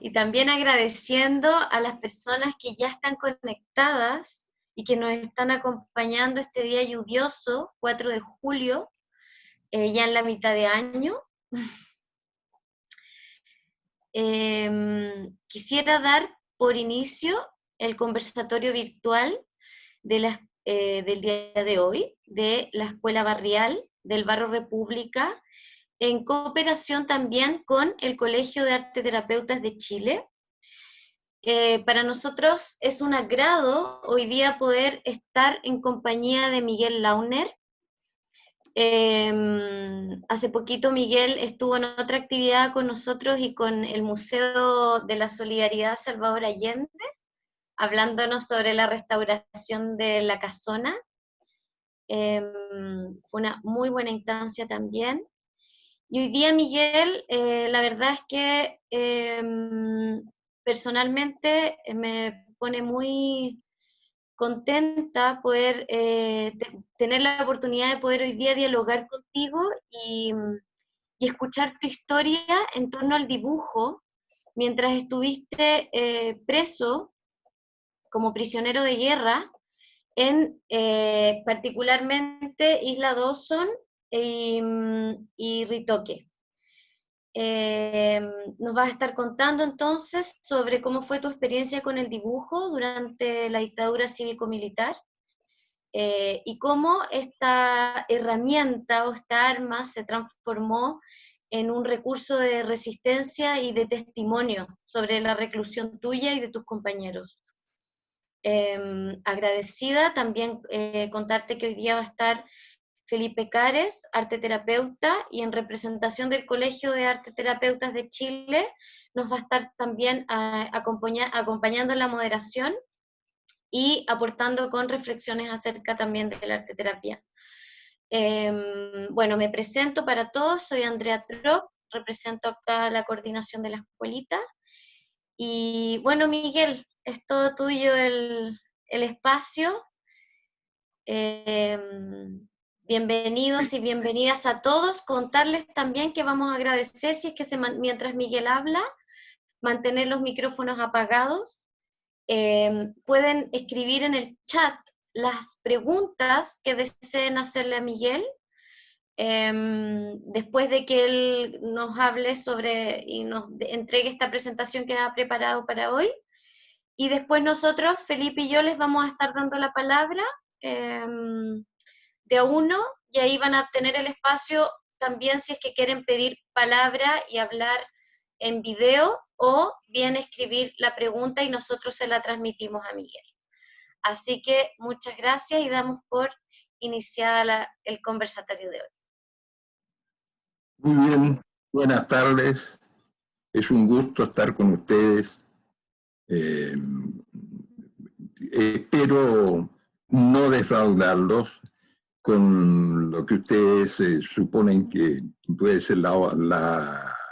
Y también agradeciendo a las personas que ya están conectadas y que nos están acompañando este día lluvioso, 4 de julio, ya en la mitad de año. Quisiera dar por inicio el conversatorio virtual del día de hoy, de la Escuela Barrial del Barrio República, en cooperación también con el Colegio de Arteterapeutas de Chile. Para nosotros es un agrado hoy día poder estar en compañía de Miguel Launer. Hace poquito Miguel estuvo en otra actividad con nosotros y con el Museo de la Solidaridad Salvador Allende, hablándonos sobre la restauración de la casona. Fue una muy buena instancia también. Y hoy día, Miguel, la verdad es que personalmente me pone muy contenta poder tener la oportunidad de poder hoy día dialogar contigo y escuchar tu historia en torno al dibujo, mientras estuviste preso como prisionero de guerra en particularmente Isla Dawson y Ritoque. Nos vas a estar contando entonces sobre cómo fue tu experiencia con el dibujo durante la dictadura cívico-militar y cómo esta herramienta o esta arma se transformó en un recurso de resistencia y de testimonio sobre la reclusión tuya y de tus compañeros. Agradecida también contarte que hoy día va a estar Felipe Cares, arteterapeuta, y en representación del Colegio de Arteterapeutas de Chile nos va a estar también acompañando en la moderación y aportando con reflexiones acerca también de la arteterapia. Bueno, me presento para todos, soy Andrea Trop, represento acá la coordinación de la escuelita, y bueno, Miguel, es todo tuyo el espacio. Bienvenidos y bienvenidas a todos. Contarles también que vamos a agradecer si es que mientras Miguel habla, mantener los micrófonos apagados. Pueden escribir en el chat las preguntas que deseen hacerle a Miguel después de que él nos hable sobre y nos entregue esta presentación que ha preparado para hoy. Y después nosotros, Felipe y yo, les vamos a estar dando la palabra de a uno, y ahí van a tener el espacio también si es que quieren pedir palabra y hablar en video, o bien escribir la pregunta y nosotros se la transmitimos a Miguel. Así que muchas gracias y damos por iniciada el conversatorio de hoy. Muy bien, buenas tardes. Es un gusto estar con ustedes. Espero no defraudarlos con lo que ustedes suponen que puede ser la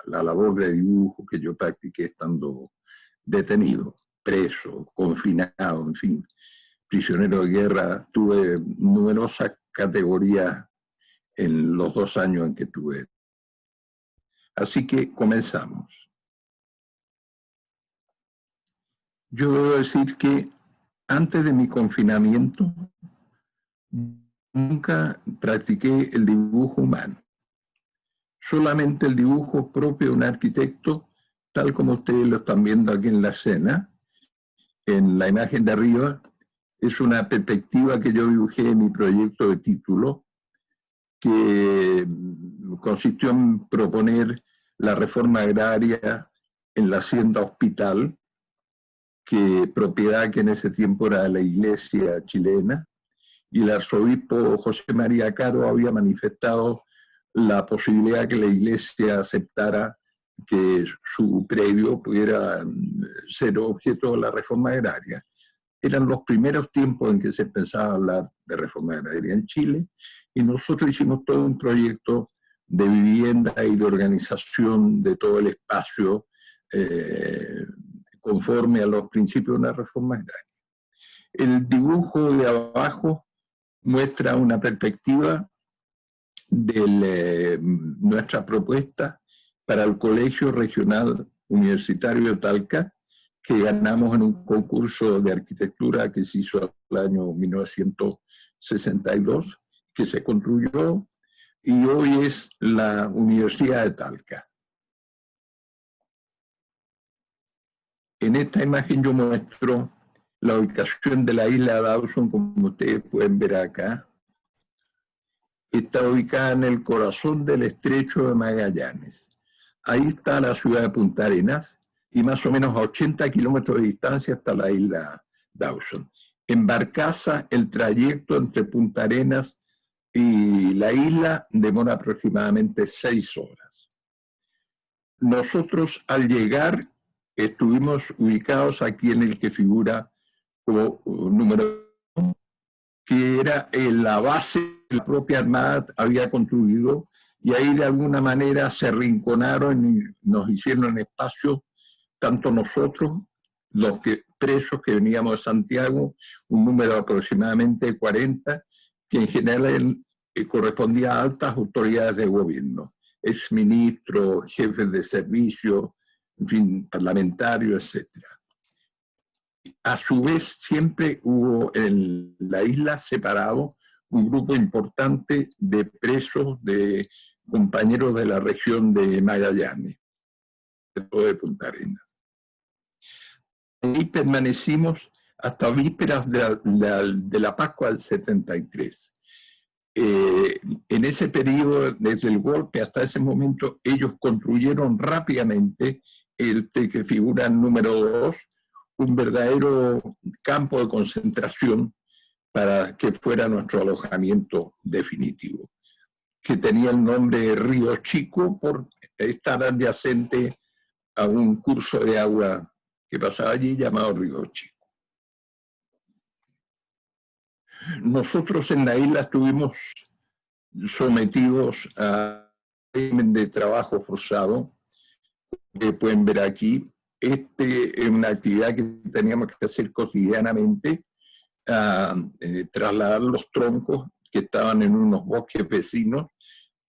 labor de dibujo que yo practiqué estando detenido, preso, confinado, en fin, prisionero de guerra. Tuve numerosas categorías en los 2 años en que tuve. Así que comenzamos. Yo debo decir que antes de mi confinamiento nunca practiqué el dibujo humano. Solamente el dibujo propio de un arquitecto, tal como ustedes lo están viendo aquí en la escena. En la imagen de arriba es una perspectiva que yo dibujé en mi proyecto de título, que consistió en proponer la reforma agraria en la hacienda Hospital, propiedad que en ese tiempo era de la iglesia chilena, y el arzobispo José María Caro había manifestado la posibilidad que la iglesia aceptara que su predio pudiera ser objeto de la reforma agraria. Eran los primeros tiempos en que se pensaba hablar de reforma agraria en Chile, y nosotros hicimos todo un proyecto de vivienda y de organización de todo el espacio conforme a los principios de una reforma agraria. El dibujo de abajo muestra una perspectiva de nuestra propuesta para el Colegio Regional Universitario de Talca, que ganamos en un concurso de arquitectura que se hizo el año 1962, que se construyó, y hoy es la Universidad de Talca. En esta imagen yo muestro la ubicación de la isla de Dawson, como ustedes pueden ver acá. Está ubicada en el corazón del estrecho de Magallanes. Ahí está la ciudad de Punta Arenas y más o menos a 80 kilómetros de distancia está la isla Dawson. En barcaza, el trayecto entre Punta Arenas y la isla demora aproximadamente 6 horas. Nosotros al llegar estuvimos ubicados aquí en el que figura como número 1, que era la base que la propia Armada había construido, y ahí de alguna manera se arrinconaron y nos hicieron espacio, tanto nosotros, los presos que veníamos de Santiago, un número aproximadamente 40, que en general correspondía a altas autoridades de gobierno, exministros, jefes de servicio, en fin, parlamentarios, etc. A su vez, siempre hubo en la isla separado un grupo importante de presos, de compañeros de la región de Magallanes, de Punta Arenas. Ahí permanecimos hasta vísperas de la Pascua del 73. En ese periodo, desde el golpe hasta ese momento, ellos construyeron rápidamente el que figura en número 2, un verdadero campo de concentración para que fuera nuestro alojamiento definitivo, que tenía el nombre de Río Chico por estar adyacente a un curso de agua que pasaba allí llamado Río Chico. Nosotros en la isla estuvimos sometidos a régimen de trabajo forzado, que pueden ver aquí. Es una actividad que teníamos que hacer cotidianamente, trasladar los troncos que estaban en unos bosques vecinos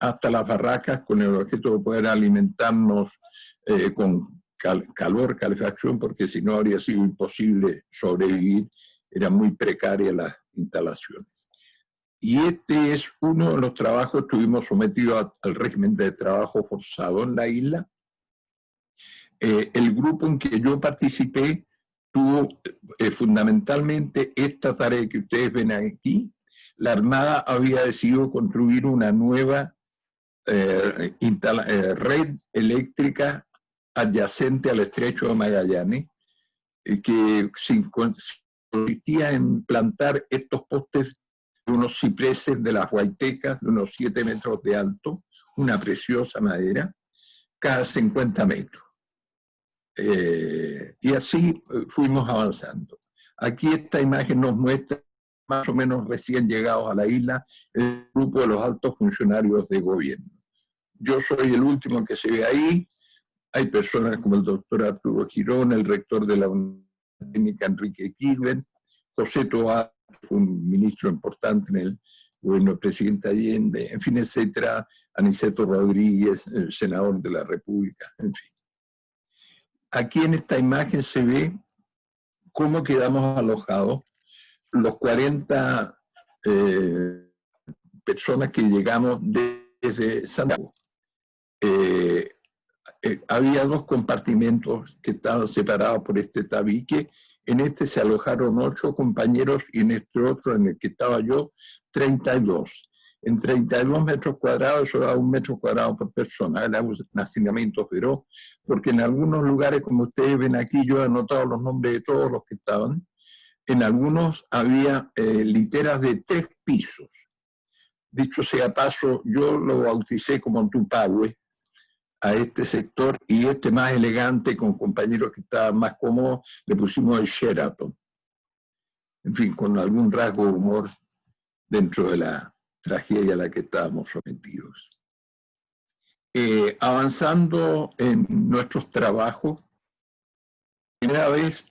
hasta las barracas con el objeto de poder alimentarnos con calor, calefacción, porque si no habría sido imposible sobrevivir, eran muy precarias las instalaciones. Y este es uno de los trabajos, estuvimos sometidos al régimen de trabajo forzado en la isla. El grupo en que yo participé tuvo fundamentalmente esta tarea que ustedes ven aquí. La Armada había decidido construir una nueva red eléctrica adyacente al estrecho de Magallanes, que consistía en plantar estos postes de unos cipreses de las Huaytecas, de unos 7 metros de alto, una preciosa madera, cada 50 metros. Y así fuimos avanzando. Aquí esta imagen nos muestra más o menos recién llegados a la isla el grupo de los altos funcionarios de gobierno. Yo soy el último que se ve ahí. Hay personas como el doctor Arturo Girón, el rector de la Universidad Técnica Enrique Kirben, José Toá, que fue un ministro importante en el gobierno del presidente Allende, en fin, etcétera, Aniceto Rodríguez, el senador de la República, en fin. Aquí en esta imagen se ve cómo quedamos alojados los 40 personas que llegamos desde Santiago. Había 2 compartimentos que estaban separados por este tabique. En este se alojaron 8 compañeros y en este otro, en el que estaba yo, 32. En 32 metros cuadrados, eso era 1 metro cuadrado por persona. Era un hacinamiento feroz, porque en algunos lugares, como ustedes ven aquí, yo he anotado los nombres de todos los que estaban. En algunos había literas de 3 pisos. Dicho sea paso, yo lo bauticé como Tupahue a este sector, y este más elegante, con compañeros que estaban más cómodos, le pusimos el Sheraton. En fin, con algún rasgo de humor dentro de la tragedia a la que estábamos sometidos. Avanzando en nuestros trabajos, primera vez,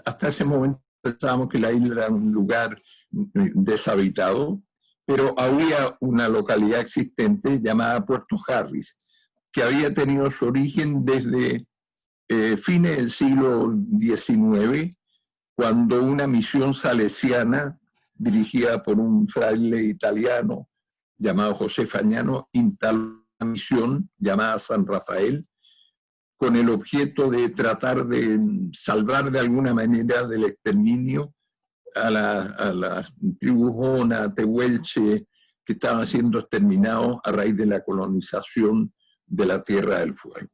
hasta ese momento pensábamos que la isla era un lugar deshabitado, pero había una localidad existente llamada Puerto Harris, que había tenido su origen desde fines del siglo XIX, cuando una misión salesiana dirigida por un fraile italiano llamado José Fagnano instaló una misión llamada San Rafael, con el objeto de tratar de salvar de alguna manera del exterminio a la tribu Jona, Tehuelche, que estaban siendo exterminados a raíz de la colonización de la Tierra del Fuego.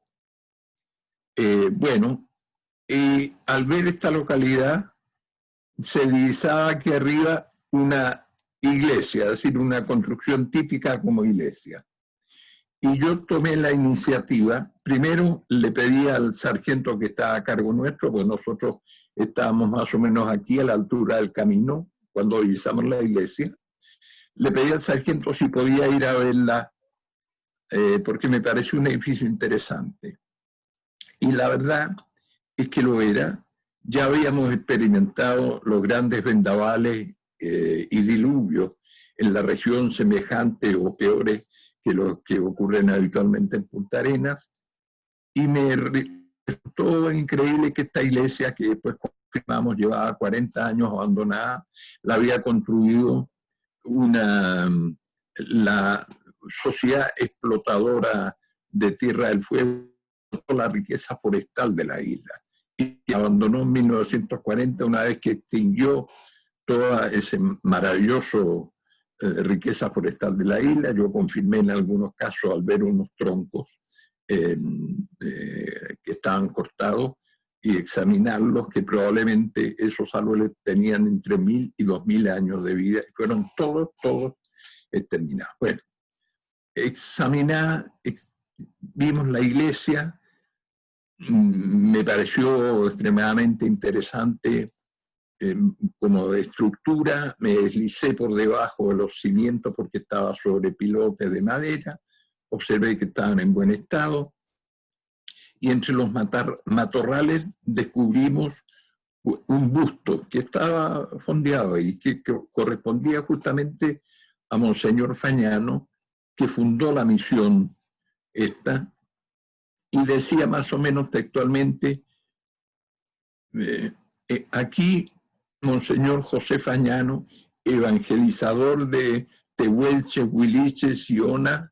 Al ver esta localidad, se divisaba aquí arriba una iglesia, es decir, una construcción típica como iglesia. Y yo tomé la iniciativa. Primero le pedí al sargento que estaba a cargo nuestro, pues nosotros estábamos más o menos aquí a la altura del camino, cuando divisamos la iglesia. Le pedí al sargento si podía ir a verla, porque me pareció un edificio interesante. Y la verdad es que lo era. Ya habíamos experimentado los grandes vendavales y diluvios en la región, semejantes o peores que los que ocurren habitualmente en Punta Arenas, y me resultó increíble que esta iglesia, que después confirmamos llevaba 40 años abandonada, la había construido la sociedad explotadora de Tierra del Fuego, la riqueza forestal de la isla, y abandonó en 1940, una vez que extinguió toda esa maravillosa riqueza forestal de la isla. Yo confirmé en algunos casos al ver unos troncos que estaban cortados y examinarlos, que probablemente esos árboles tenían entre 1000 y 2000 años de vida, y fueron todos exterminados. Bueno, vimos la iglesia. Me pareció extremadamente interesante como de estructura. Me deslicé por debajo de los cimientos porque estaba sobre pilotes de madera. Observé que estaban en buen estado. Y entre los matorrales descubrimos un busto que estaba fondeado y que correspondía justamente a Monseñor Fagnano, que fundó la misión esta, y decía más o menos textualmente, aquí Monseñor José Fagnano, evangelizador de Tehuelche, Huiliche, Siona,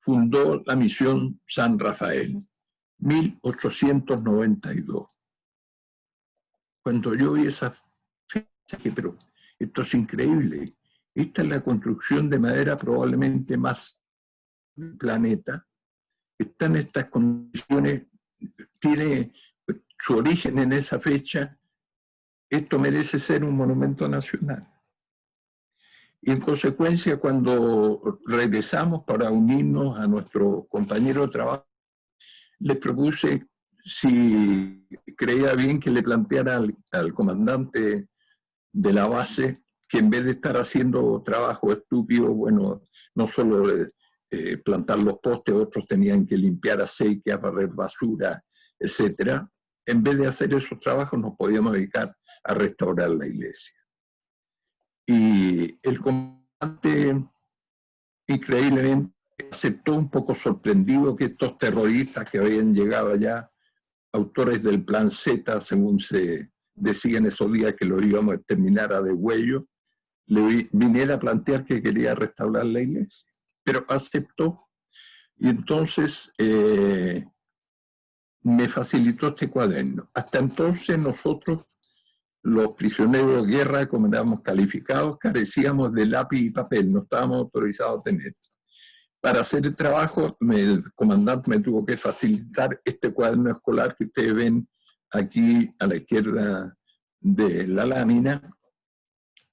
fundó la misión San Rafael, 1892. Cuando yo vi esa fecha, dije, pero esto es increíble. Esta es la construcción de madera probablemente más del planeta. Está en estas condiciones, tiene su origen en esa fecha. Esto merece ser un monumento nacional. Y en consecuencia, cuando regresamos para unirnos a nuestro compañero de trabajo, le propuse si creía bien que le planteara al comandante de la base que en vez de estar haciendo trabajo estúpido, bueno, no solo plantar los postes, otros tenían que limpiar acequias, barrer basura, etcétera. En vez de hacer esos trabajos, nos podíamos dedicar a restaurar la iglesia. Y el comandante, increíblemente, aceptó, un poco sorprendido que estos terroristas que habían llegado allá, autores del plan Z, según se decía en esos días que lo íbamos a exterminar a degüello, le viniera a plantear que quería restaurar la iglesia. Pero aceptó, y entonces me facilitó este cuaderno. Hasta entonces nosotros, los prisioneros de guerra, como éramos calificados, carecíamos de lápiz y papel, no estábamos autorizados a tener. Para hacer el trabajo, el comandante me tuvo que facilitar este cuaderno escolar que ustedes ven aquí a la izquierda de la lámina,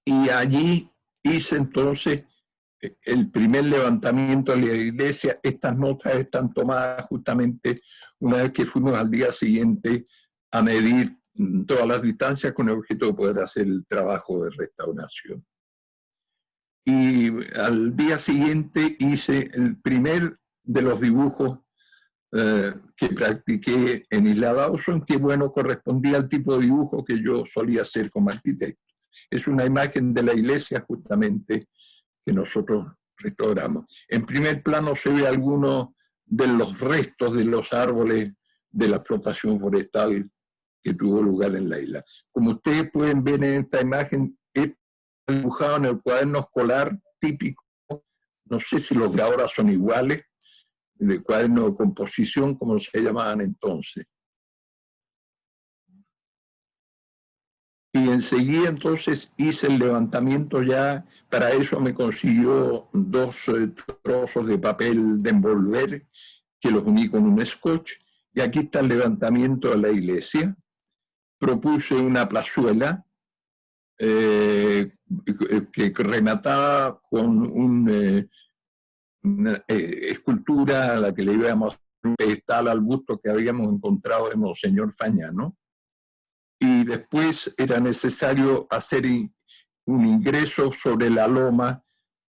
y allí hice entonces el primer levantamiento de la iglesia. Estas notas están tomadas justamente una vez que fuimos al día siguiente a medir todas las distancias con el objeto de poder hacer el trabajo de restauración. Y al día siguiente hice el primer de los dibujos que practiqué en Isla Dawson, que bueno, correspondía al tipo de dibujo que yo solía hacer como arquitecto. Es una imagen de la iglesia justamente que nosotros restauramos. En primer plano se ve algunos de los restos de los árboles de la explotación forestal que tuvo lugar en la isla. Como ustedes pueden ver en esta imagen, está dibujado en el cuaderno escolar típico, no sé si los de ahora son iguales, de cuaderno de composición, como se llamaban entonces. Y enseguida entonces hice el levantamiento ya, para eso me consiguió 2 trozos de papel de envolver, que los uní con un scotch, y aquí está el levantamiento de la iglesia. Propuse una plazuela que remataba con una escultura a la que le íbamos a hacer un pedestal al busto que habíamos encontrado de Monseñor Fagnano. Y después era necesario hacer un ingreso sobre la loma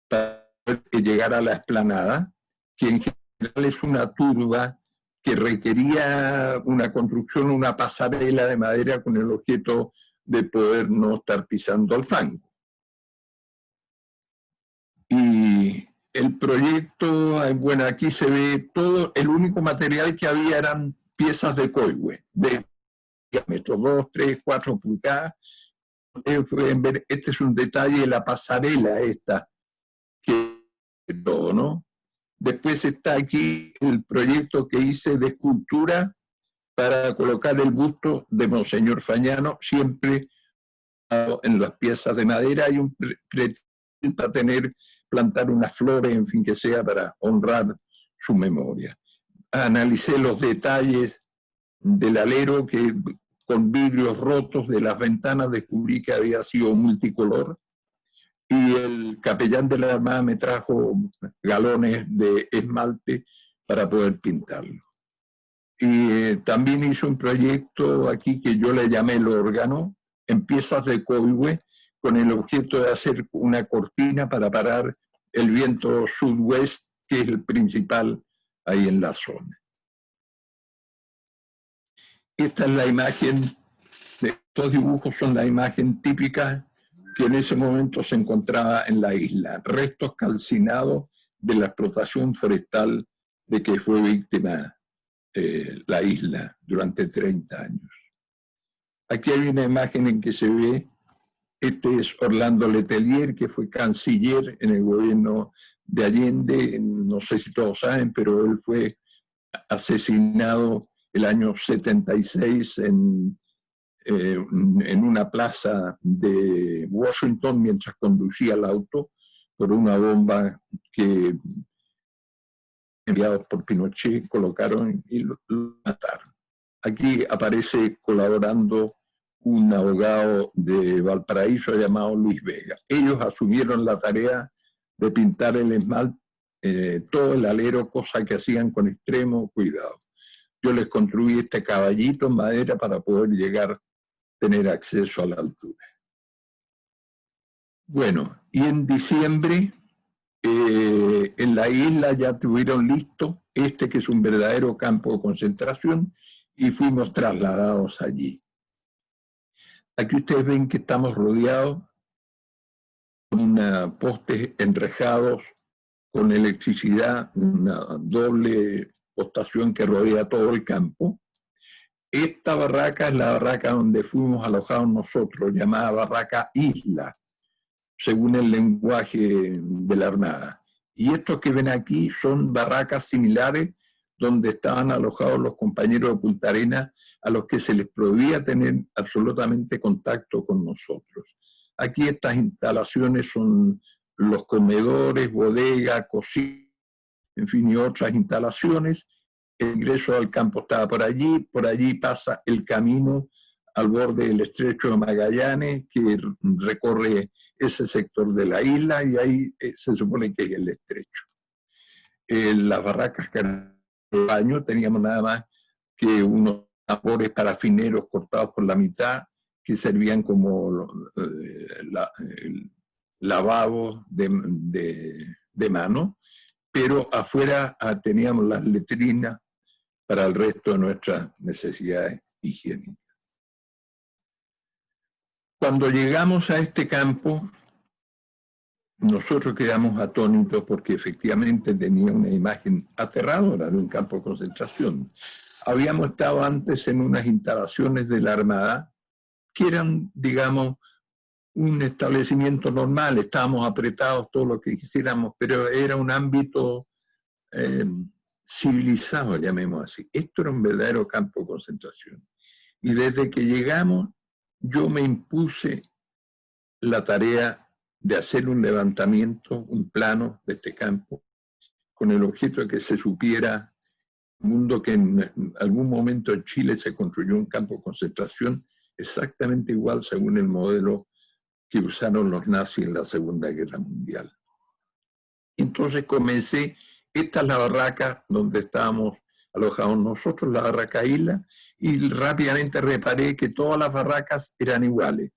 para llegar a la explanada, que en general es una turba que requería una construcción, una pasarela de madera con el objeto de poder no estar pisando al fango. Y el proyecto, bueno, aquí se ve todo, el único material que había eran piezas de coihue, de diámetro 2, 3, 4 pulgadas. Pueden ver, este es un detalle de la pasarela esta, que todo, ¿no? Después está aquí el proyecto que hice de escultura para colocar el busto de Monseñor Fagnano, siempre en las piezas de madera. Hay un para plantar unas flores, en fin, que sea para honrar su memoria. Analicé los detalles del alero, que con vidrios rotos de las ventanas descubrí que había sido multicolor, y el capellán de la Armada me trajo galones de esmalte para poder pintarlo. Y también hice un proyecto aquí que yo le llamé el órgano, en piezas de coihue, con el objeto de hacer una cortina para parar el viento sudwest, que es el principal ahí en la zona. Esta es la imagen, estos dibujos son la imagen típica que en ese momento se encontraba en la isla, restos calcinados de la explotación forestal de que fue víctima la isla durante 30 años. Aquí hay una imagen en que se ve, este es Orlando Letelier, que fue canciller en el gobierno de Allende, no sé si todos saben, pero él fue asesinado el año 76 en una plaza de Washington mientras conducía el auto por una bomba que enviados por Pinochet colocaron y lo mataron. Aquí aparece colaborando un abogado de Valparaíso llamado Luis Vega. Ellos asumieron la tarea de pintar el esmalte, todo el alero, cosa que hacían con extremo cuidado. Yo les construí este caballito en madera para poder llegar a tener acceso a la altura. Bueno, y en diciembre en la isla ya tuvieron listo este, que es un verdadero campo de concentración, y fuimos trasladados allí. Aquí ustedes ven que estamos rodeados con postes enrejados con electricidad, una doble postación que rodea todo el campo. Esta barraca es la barraca donde fuimos alojados nosotros, llamada Barraca Isla, según el lenguaje de la Armada. Y estos que ven aquí son barracas similares donde estaban alojados los compañeros de Punta Arenas, a los que se les prohibía tener absolutamente contacto con nosotros. Aquí estas instalaciones son los comedores, bodega, cocina, en fin, y otras instalaciones. El ingreso al campo estaba por allí pasa el camino al borde del estrecho de Magallanes, que recorre ese sector de la isla, y ahí se supone que es el estrecho. Las barracas que eran de baño teníamos nada más que unos tambores parafineros cortados por la mitad, que servían como lavabos de mano, pero afuera teníamos las letrinas para el resto de nuestras necesidades higiénicas. Cuando llegamos a este campo, nosotros quedamos atónitos porque efectivamente tenía una imagen aterradora de un campo de concentración. Habíamos estado antes en unas instalaciones de la Armada que eran, digamos, un establecimiento normal, estábamos apretados todo lo que quisiéramos, pero era un ámbito civilizado, llamemos así. Esto era un verdadero campo de concentración. Y desde que llegamos, yo me impuse la tarea de hacer un levantamiento, un plano de este campo, con el objeto de que se supiera mundo que en algún momento en Chile se construyó un campo de concentración exactamente igual según el modelo que usaron los nazis en la Segunda Guerra Mundial. Entonces comencé, esta es la barraca donde estábamos alojados nosotros, la barraca Isla, y rápidamente reparé que todas las barracas eran iguales,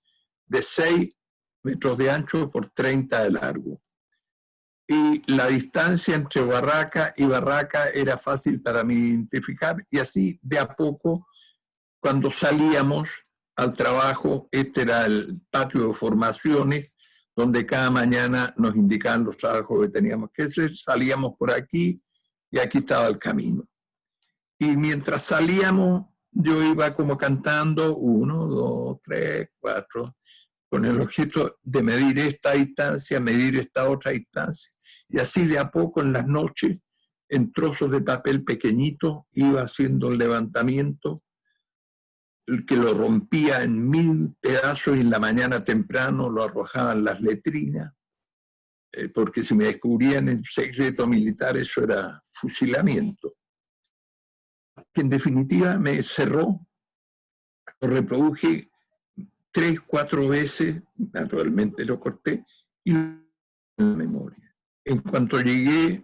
de 6 metros de ancho por 30 de largo. Y la distancia entre barraca y barraca era fácil para mí identificar, y así de a poco, cuando salíamos al trabajo, este era el patio de formaciones, donde cada mañana nos indicaban los trabajos que teníamos que hacer, salíamos por aquí y aquí estaba el camino. Y mientras salíamos, yo iba como cantando 1, 2, 3, 4, con el objeto de medir esta distancia, medir esta otra distancia. Y así de a poco en las noches, en trozos de papel pequeñito, iba haciendo el levantamiento, que lo rompía en 1000 pedazos y en la mañana temprano lo arrojaban las letrinas, porque si me descubrían en secreto militar, eso era fusilamiento. Que en definitiva me cerró, lo reproduje 3, 4 veces, naturalmente lo corté, y en la memoria. En cuanto llegué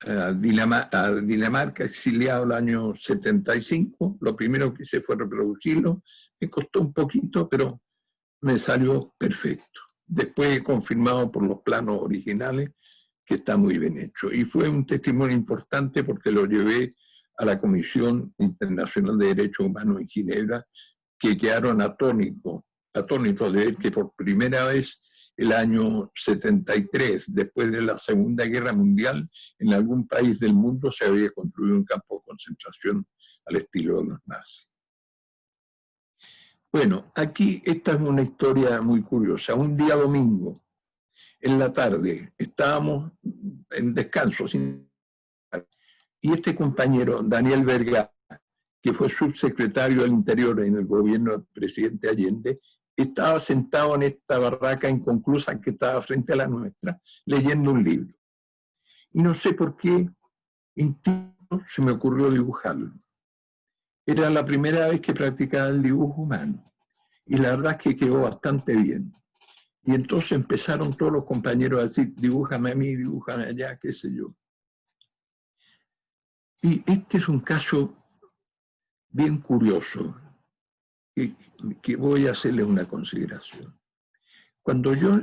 a Dinamarca, exiliado el año 75, lo primero que hice fue reproducirlo. Me costó un poquito, pero me salió perfecto. Después confirmado por los planos originales, que está muy bien hecho. Y fue un testimonio importante porque lo llevé a la Comisión Internacional de Derechos Humanos en Ginebra, que quedaron atónitos de ver que por primera vez el año 73, después de la Segunda Guerra Mundial, en algún país del mundo se había construido un campo de concentración al estilo de los nazis. Bueno, aquí esta es una historia muy curiosa. Un día domingo, en la tarde, estábamos en descanso, y este compañero, Daniel Vergara, que fue subsecretario del Interior en el gobierno del presidente Allende, estaba sentado en esta barraca inconclusa que estaba frente a la nuestra, leyendo un libro. Y no sé por qué se me ocurrió dibujarlo. Era la primera vez que practicaba el dibujo humano. Y la verdad es que quedó bastante bien. Y entonces empezaron todos los compañeros a decir, dibújame a mí, dibújame allá, qué sé yo. Y este es un caso bien curioso, que voy a hacerle una consideración. Cuando yo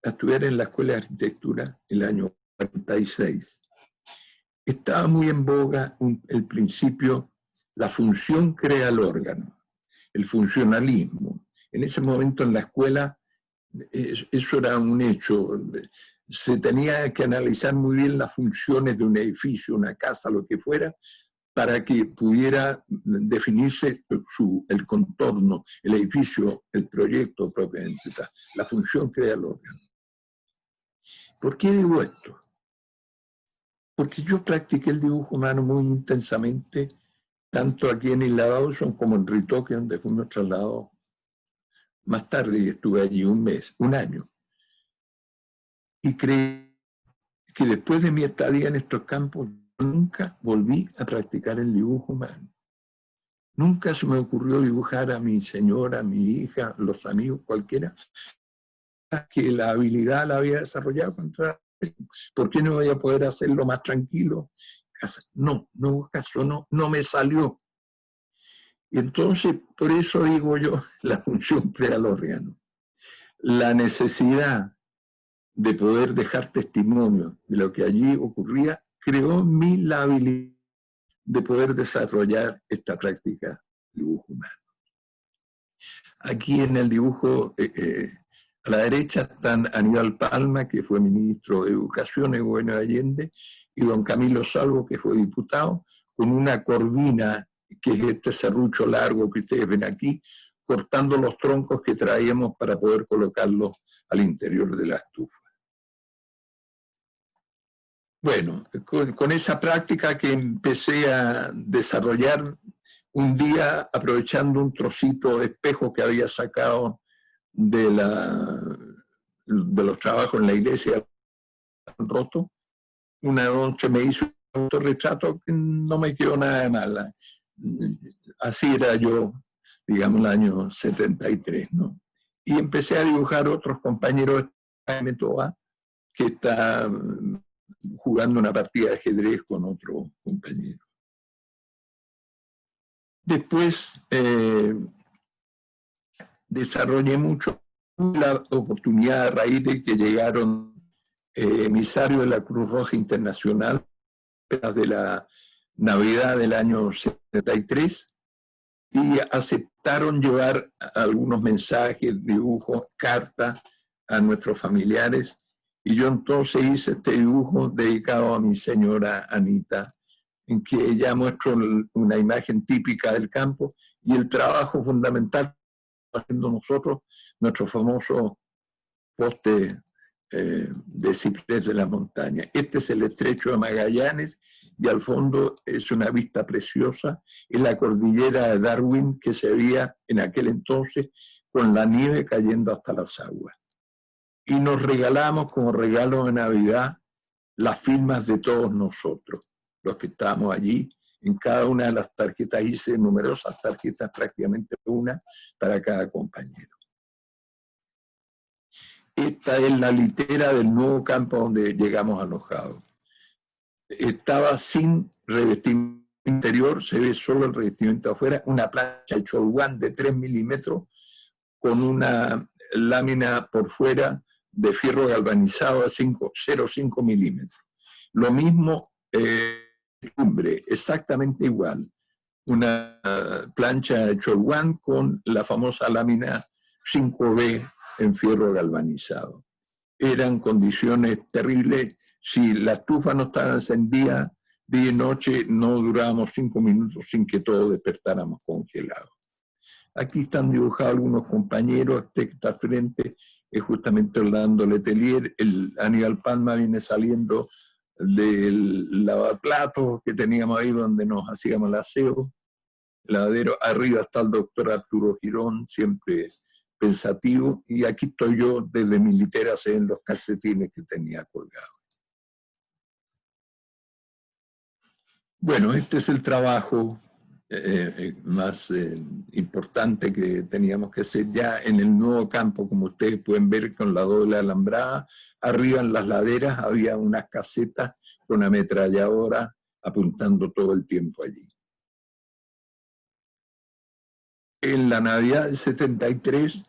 estudiar en la Escuela de Arquitectura el año 46, estaba muy en boga el principio, la función crea el órgano, el funcionalismo. En ese momento en la escuela eso era un hecho. Se tenía que analizar muy bien las funciones de un edificio, una casa, lo que fuera, para que pudiera definirse el contorno, el edificio, el proyecto propiamente tal. La función crea el órgano. ¿Por qué digo esto? Porque yo practiqué el dibujo humano muy intensamente, tanto aquí en Isla Dawson como en Ritoque, donde fuimos trasladados más tarde, y estuve allí un año. Y creí que después de mi estadía en estos campos, nunca volví a practicar el dibujo humano. Nunca se me ocurrió dibujar a mi señora, a mi hija, los amigos, cualquiera, que la habilidad la había desarrollado. ¿Por qué no voy a poder hacerlo más tranquilo? No hubo caso, no me salió. Y entonces, por eso digo yo, la función crea el órgano. La necesidad de poder dejar testimonio de lo que allí ocurría creó en mí la habilidad de poder desarrollar esta práctica de dibujo humano. Aquí en el dibujo A la derecha están Aníbal Palma, que fue ministro de Educación en Gobierno de Allende, y don Camilo Salvo, que fue diputado, con una corvina, que es este serrucho largo que ustedes ven aquí, cortando los troncos que traíamos para poder colocarlos al interior de la estufa. Bueno, con esa práctica que empecé a desarrollar un día, aprovechando un trocito de espejo que había sacado de los trabajos en la iglesia roto, una noche me hizo un autorretrato que no me quedó nada de mal. Así era yo, digamos, el año 73, ¿no? Y empecé a dibujar otros compañeros de Toa, que está jugando una partida de ajedrez con otro compañero. Después desarrollé mucho la oportunidad a raíz de que llegaron emisarios de la Cruz Roja Internacional de la Navidad del año 73 y aceptaron llevar algunos mensajes, dibujos, cartas a nuestros familiares. Y yo entonces hice este dibujo dedicado a mi señora Anita, en que ella muestra una imagen típica del campo y el trabajo fundamental haciendo nosotros, nuestro famoso poste de ciprés de la montaña. Este es el estrecho de Magallanes y al fondo es una vista preciosa, es la cordillera de Darwin que se veía en aquel entonces con la nieve cayendo hasta las aguas. Y nos regalamos como regalo de Navidad las firmas de todos nosotros, los que estábamos allí. En cada una de las tarjetas hice numerosas tarjetas, prácticamente una para cada compañero. Esta es la litera del nuevo campo donde llegamos alojados. Estaba sin revestimiento interior, se ve solo el revestimiento afuera, una plancha de cholguán de 3 milímetros con una lámina por fuera de fierro galvanizado a 0,5 milímetros. Lo mismo cumbre, exactamente igual. Una plancha de cholguán con la famosa lámina 5B en fierro galvanizado. Eran condiciones terribles. Si la estufa no estaba encendida día y noche, no durábamos 5 minutos sin que todos despertáramos congelados. Aquí están dibujados algunos compañeros. Este que está al frente es justamente Orlando Letelier. El Aníbal Palma viene saliendo del lavaplatos que teníamos ahí donde nos hacíamos el aseo. Lavadero, arriba está el doctor Arturo Girón, siempre pensativo, y aquí estoy yo desde mi litera en los calcetines que tenía colgados. Bueno, este es el trabajo más importante que teníamos que hacer ya en el nuevo campo, como ustedes pueden ver con la doble alambrada. Arriba en las laderas había unas casetas con ametralladora apuntando todo el tiempo allí. En la Navidad del 73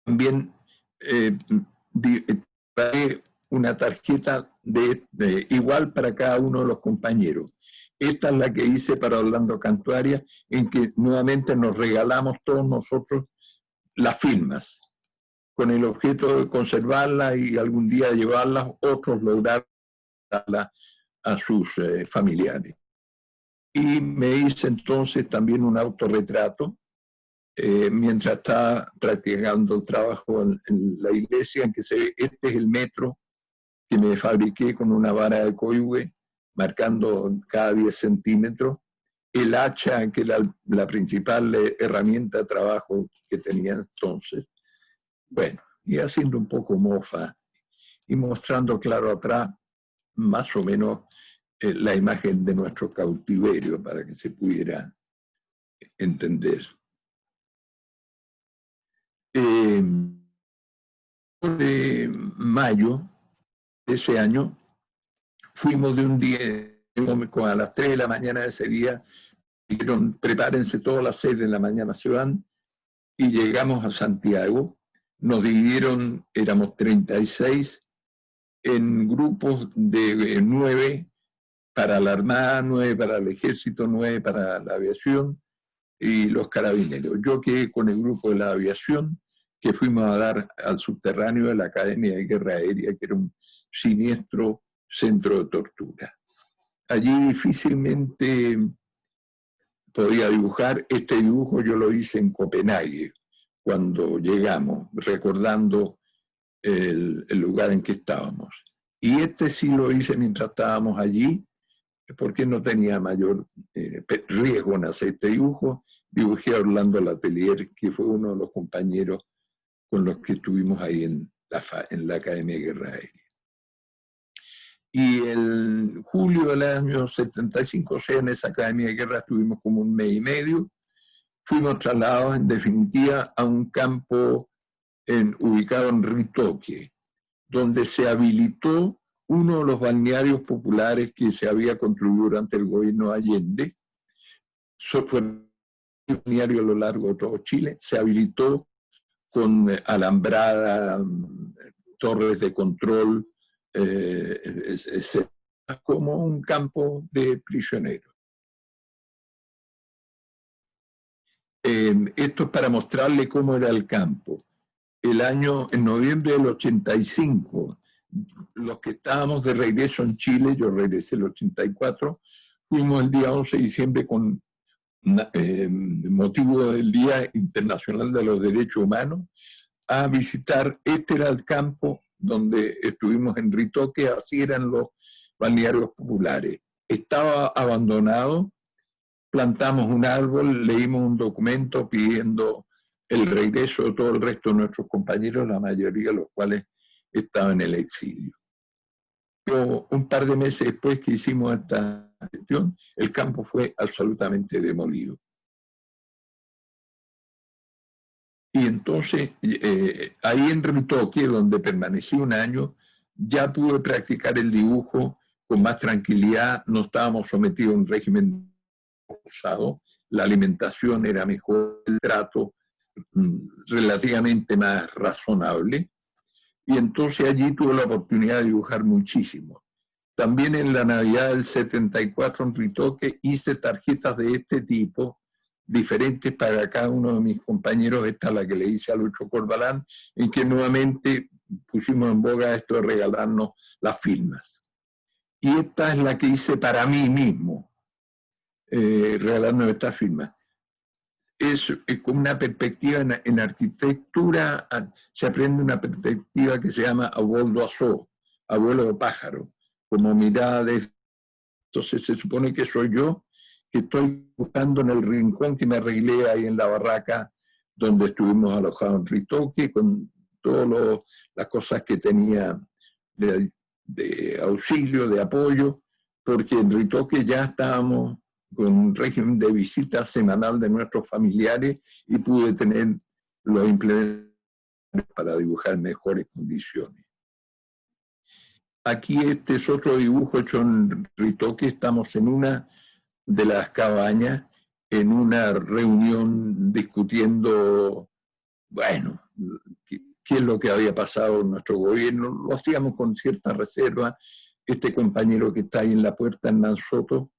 también trae una tarjeta igual para cada uno de los compañeros. Esta es la que hice para Orlando Cantuaria, en que nuevamente nos regalamos todos nosotros las firmas, con el objeto de conservarlas y algún día llevarlas, otros lograr darlas a sus familiares. Y me hice entonces también un autorretrato, mientras estaba practicando el trabajo en la iglesia, en que se ve, este es el metro que me fabriqué con una vara de coihue, marcando cada 10 centímetros, el hacha, que era la principal herramienta de trabajo que tenía entonces. Bueno, y haciendo un poco mofa y mostrando claro atrás, más o menos, la imagen de nuestro cautiverio para que se pudiera entender. De mayo de ese año, fuimos de un día, a las 3 de la mañana de ese día, dijeron, prepárense todas las 6 de la mañana se van, y llegamos a Santiago. Nos dividieron, éramos 36, en grupos de 9 para la Armada, 9 para el Ejército, 9 para la aviación y los carabineros. Yo quedé con el grupo de la aviación que fuimos a dar al subterráneo de la Academia de Guerra Aérea, que era un siniestro centro de tortura. Allí difícilmente podía dibujar. Este dibujo yo lo hice en Copenhague, cuando llegamos, recordando el lugar en que estábamos. Y este sí lo hice mientras estábamos allí, porque no tenía mayor riesgo en hacer este dibujo. Dibujé a Orlando Letelier, que fue uno de los compañeros con los que estuvimos ahí en la Academia de Guerra Aérea. Y en julio del año 75, o sea, en esa Academia de Guerra estuvimos como un mes y medio. Fuimos trasladados en definitiva a un campo ubicado en Ritoque, donde se habilitó uno de los balnearios populares que se había construido durante el gobierno de Allende. Fue un balneario a lo largo de todo Chile, se habilitó con alambrada, torres de control, como un campo de prisioneros. Esto es para mostrarle cómo era el campo. En noviembre del 85, los que estábamos de regreso en Chile, yo regresé el 84, fuimos el día 11 de diciembre con motivo del Día Internacional de los Derechos Humanos, a visitar. Este era el campo donde estuvimos en Ritoque, así eran los balnearios populares. Estaba abandonado, plantamos un árbol, leímos un documento pidiendo el regreso de todo el resto de nuestros compañeros, la mayoría de los cuales estaban en el exilio. Pero un par de meses después que hicimos esta gestión, el campo fue absolutamente demolido. Y entonces, ahí en Ritoque, donde permanecí un año, ya pude practicar el dibujo con más tranquilidad. No estábamos sometidos a un régimen forzado, la alimentación era mejor, el trato relativamente más razonable. Y entonces allí tuve la oportunidad de dibujar muchísimo. También en la Navidad del 74 en Ritoque hice tarjetas de este tipo, diferentes para cada uno de mis compañeros. Esta es la que le hice a Lucho Corbalán, en que nuevamente pusimos en boga esto de regalarnos las firmas. Y esta es la que hice para mí mismo, regalarnos estas firmas. Es con una perspectiva en arquitectura, se aprende una perspectiva que se llama abuelo azó, abuelo de pájaro, como mirada de... Entonces se supone que soy yo, que estoy buscando en el rincón que me arreglé ahí en la barraca donde estuvimos alojados en Ritoque, con todas las cosas que tenía de auxilio, de apoyo, porque en Ritoque ya estábamos con un régimen de visita semanal de nuestros familiares y pude tener los implementos para dibujar mejores condiciones. Aquí este es otro dibujo hecho en Ritoque. Estamos en una de las cabañas, en una reunión discutiendo, bueno, qué es lo que había pasado en nuestro gobierno. Lo hacíamos con cierta reserva. Este compañero que está ahí en la puerta, Hernán Soto,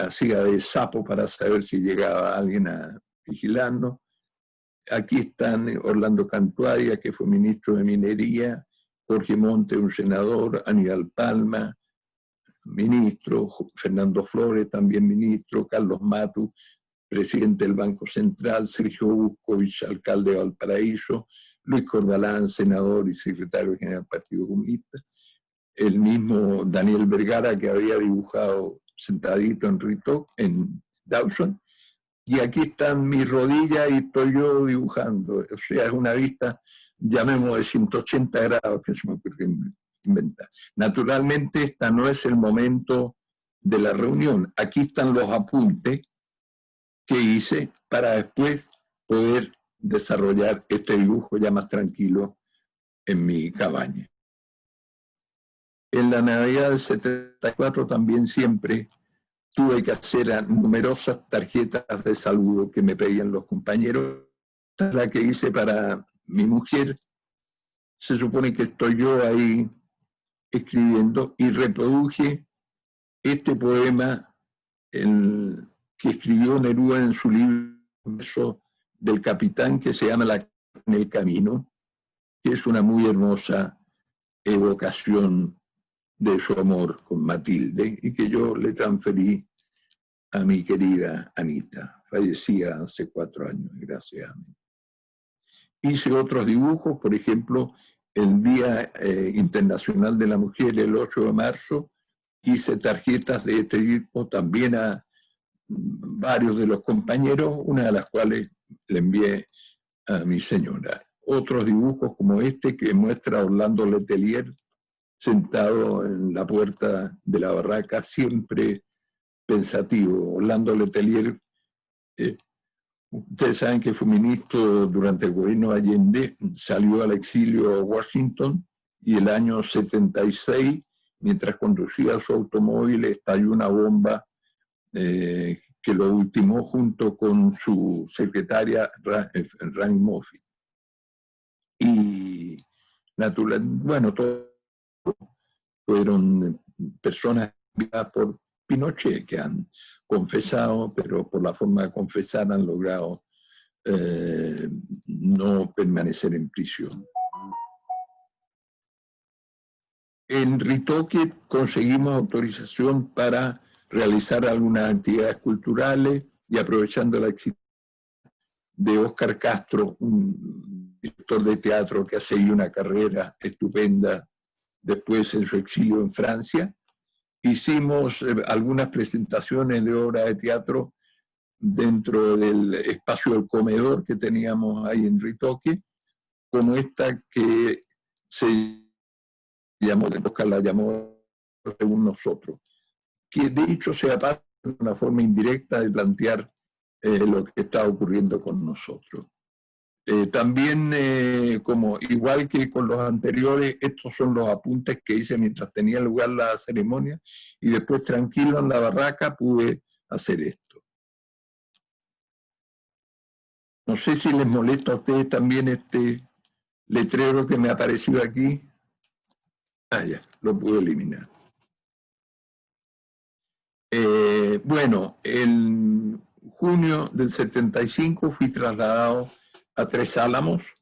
hacía de sapo para saber si llegaba alguien a vigilarnos. Aquí están Orlando Cantuaria, que fue ministro de Minería, Jorge Monte, un senador, Aníbal Palma, ministro, Fernando Flores, también ministro, Carlos Matu, presidente del Banco Central, Sergio Buscovich, alcalde de Valparaíso, Luis Corbalán, senador y secretario general del Partido Comunista, el mismo Daniel Vergara, que había dibujado sentadito en Ritoque, en Dawson, y aquí están mis rodillas y estoy yo dibujando. O sea, es una vista, llamémoslo de 180 grados, que se me ocurrió inventar. Naturalmente, esta no es el momento de la reunión. Aquí están los apuntes que hice para después poder desarrollar este dibujo ya más tranquilo en mi cabaña. En la Navidad del 74 también siempre tuve que hacer numerosas tarjetas de saludo que me pedían los compañeros. Esta es la que hice para mi mujer. Se supone que estoy yo ahí escribiendo y reproduje este poema que escribió Neruda en su libro del capitán, que se llama La en el camino, que es una muy hermosa evocación de su amor con Matilde y que yo le transferí a mi querida Anita. Fallecía hace 4 años, desgraciadamente. Hice otros dibujos, por ejemplo, el Día Internacional de la Mujer, el 8 de marzo, hice tarjetas de este tipo también a varios de los compañeros, una de las cuales le envié a mi señora. Otros dibujos como este que muestra a Orlando Letelier sentado en la puerta de la barraca, siempre pensativo. Orlando Letelier, ustedes saben que fue ministro durante el gobierno de Allende, salió al exilio a Washington y el año 76, mientras conducía su automóvil, estalló una bomba que lo ultimó junto con su secretaria Rani Moffitt. Y bueno, todos fueron personas enviadas por Pinochet que han confesado, pero por la forma de confesar han logrado no permanecer en prisión. En Ritoque conseguimos autorización para realizar algunas actividades culturales y aprovechando la existencia de Óscar Castro, un director de teatro que ha seguido una carrera estupenda después en su exilio en Francia, hicimos algunas presentaciones de obras de teatro dentro del espacio del comedor que teníamos ahí en Ritoque, como esta que se llamó, Óscar la llamó según nosotros, que de hecho se apasa de una forma indirecta de plantear lo que está ocurriendo con nosotros. También, como igual que con los anteriores, estos son los apuntes que hice mientras tenía lugar la ceremonia y después tranquilo en la barraca pude hacer esto. No sé si les molesta a ustedes también este letrero que me ha aparecido aquí. Ah, ya, lo pude eliminar. Bueno, en junio del 75 fui trasladado a Tres Álamos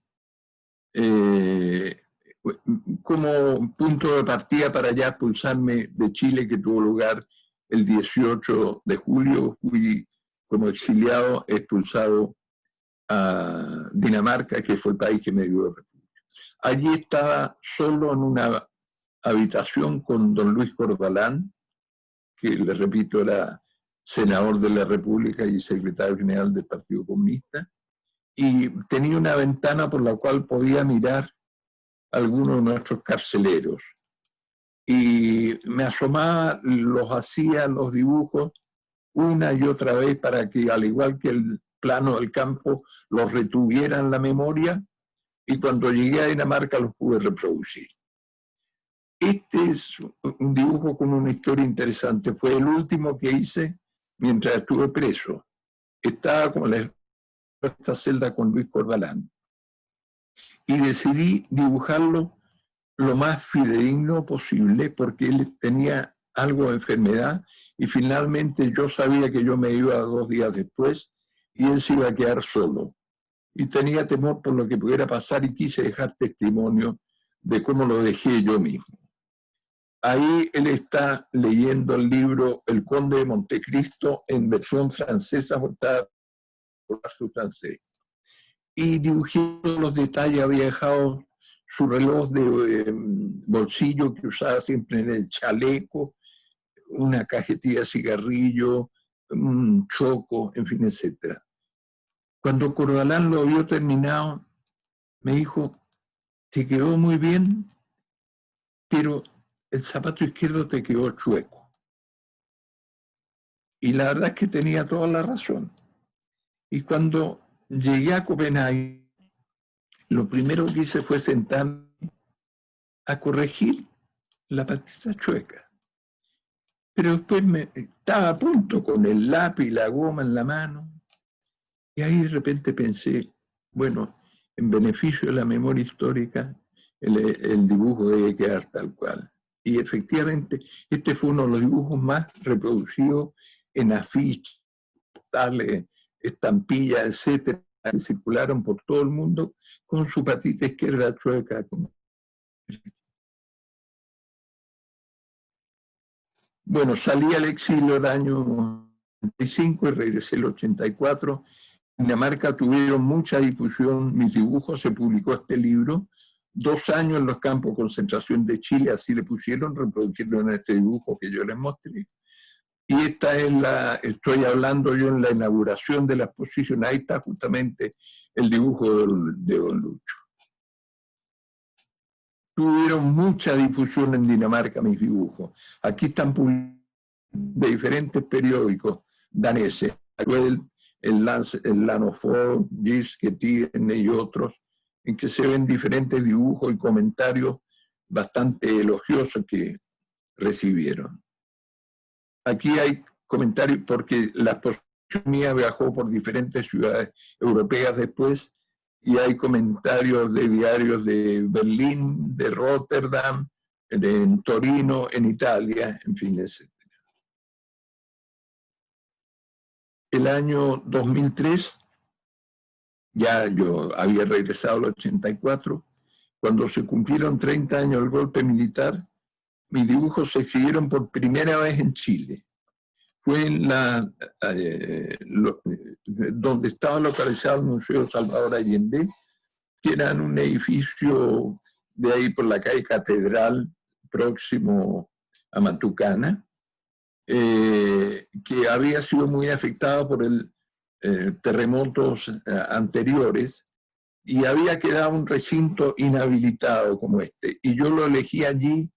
como punto de partida para ya expulsarme de Chile, que tuvo lugar el 18 de julio. Fui como exiliado expulsado a Dinamarca, que fue el país que me dio la república. Allí estaba solo en una habitación con don Luis Corbalán, que le repito era senador de la República y secretario general del Partido Comunista, y tenía una ventana por la cual podía mirar a algunos de nuestros carceleros. Y me asomaba, los hacía los dibujos una y otra vez para que, al igual que el plano del campo, los retuviera en la memoria, y cuando llegué a Dinamarca los pude reproducir. Este es un dibujo con una historia interesante. Fue el último que hice mientras estuve preso. Estaba como esta celda con Luis Corbalán. Y decidí dibujarlo lo más fidedigno posible porque él tenía algo de enfermedad y finalmente yo sabía que yo me iba 2 días después y él se iba a quedar solo. Y tenía temor por lo que pudiera pasar y quise dejar testimonio de cómo lo dejé yo mismo. Ahí él está leyendo el libro El Conde de Montecristo en versión francesa, por su francés. Y dibujé los detalles, había dejado su reloj de bolsillo que usaba siempre en el chaleco, una cajetilla de cigarrillo, un choco, en fin, etc. Cuando Corbalán lo vio terminado, me dijo, te quedó muy bien, pero el zapato izquierdo te quedó chueco. Y la verdad es que tenía toda la razón. Y cuando llegué a Copenhague, lo primero que hice fue sentarme a corregir la patita chueca. Pero después estaba a punto con el lápiz y la goma en la mano. Y ahí de repente pensé, bueno, en beneficio de la memoria histórica, el dibujo debe quedar tal cual. Y efectivamente, este fue uno de los dibujos más reproducidos en afiches, estampillas, etc. que circularon por todo el mundo con su patita izquierda chueca. Bueno, salí al exilio el año 85 y regresé el 84. En Dinamarca tuvieron mucha difusión mis dibujos, se publicó este libro. 2 años en los campos de concentración de Chile, así le pusieron, reprodujeron este dibujo que yo les mostré. Y esta es estoy hablando yo en la inauguración de la exposición, ahí está justamente el dibujo de don Lucho. Tuvieron mucha difusión en Dinamarca mis dibujos. Aquí están publicados de diferentes periódicos daneses, el Lanofor, Gis, que tiene y otros, en que se ven diferentes dibujos y comentarios bastante elogiosos que recibieron. Aquí hay comentarios porque la exposición mía viajó por diferentes ciudades europeas después y hay comentarios de diarios de Berlín, de Rotterdam, de Torino, en Italia, en fin, etc. El año 2003, ya yo había regresado al 84, cuando se cumplieron 30 años del golpe militar, mis dibujos se exhibieron por primera vez en Chile. Fue en donde estaba localizado el Museo Salvador Allende, que era un edificio de ahí por la calle Catedral, próximo a Matucana, que había sido muy afectado por terremotos anteriores y había quedado un recinto inhabilitado como este. Y yo lo elegí allí,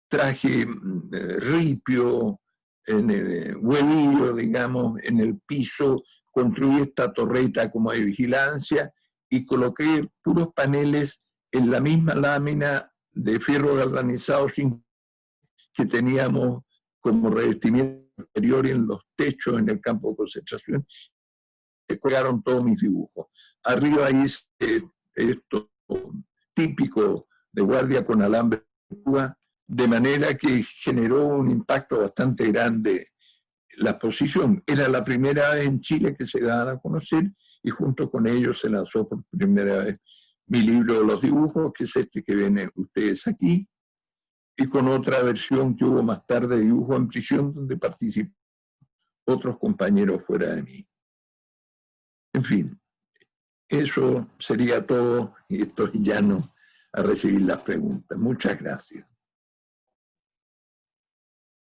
traje ripio, en el huevillo, digamos, en el piso, construí esta torreta como de vigilancia y coloqué puros paneles en la misma lámina de fierro galvanizado que teníamos como revestimiento exterior en los techos en el campo de concentración. Se colgaron todos mis dibujos. Arriba hice esto típico de guardia con alambre de púa, de manera que generó un impacto bastante grande la exposición. Era la primera vez en Chile que se daban a conocer y junto con ellos se lanzó por primera vez mi libro de los dibujos, que es este que ven ustedes aquí, y con otra versión que hubo más tarde, Dibujo en Prisión, donde participan otros compañeros fuera de mí. En fin, eso sería todo y estoy llano a recibir las preguntas. Muchas gracias.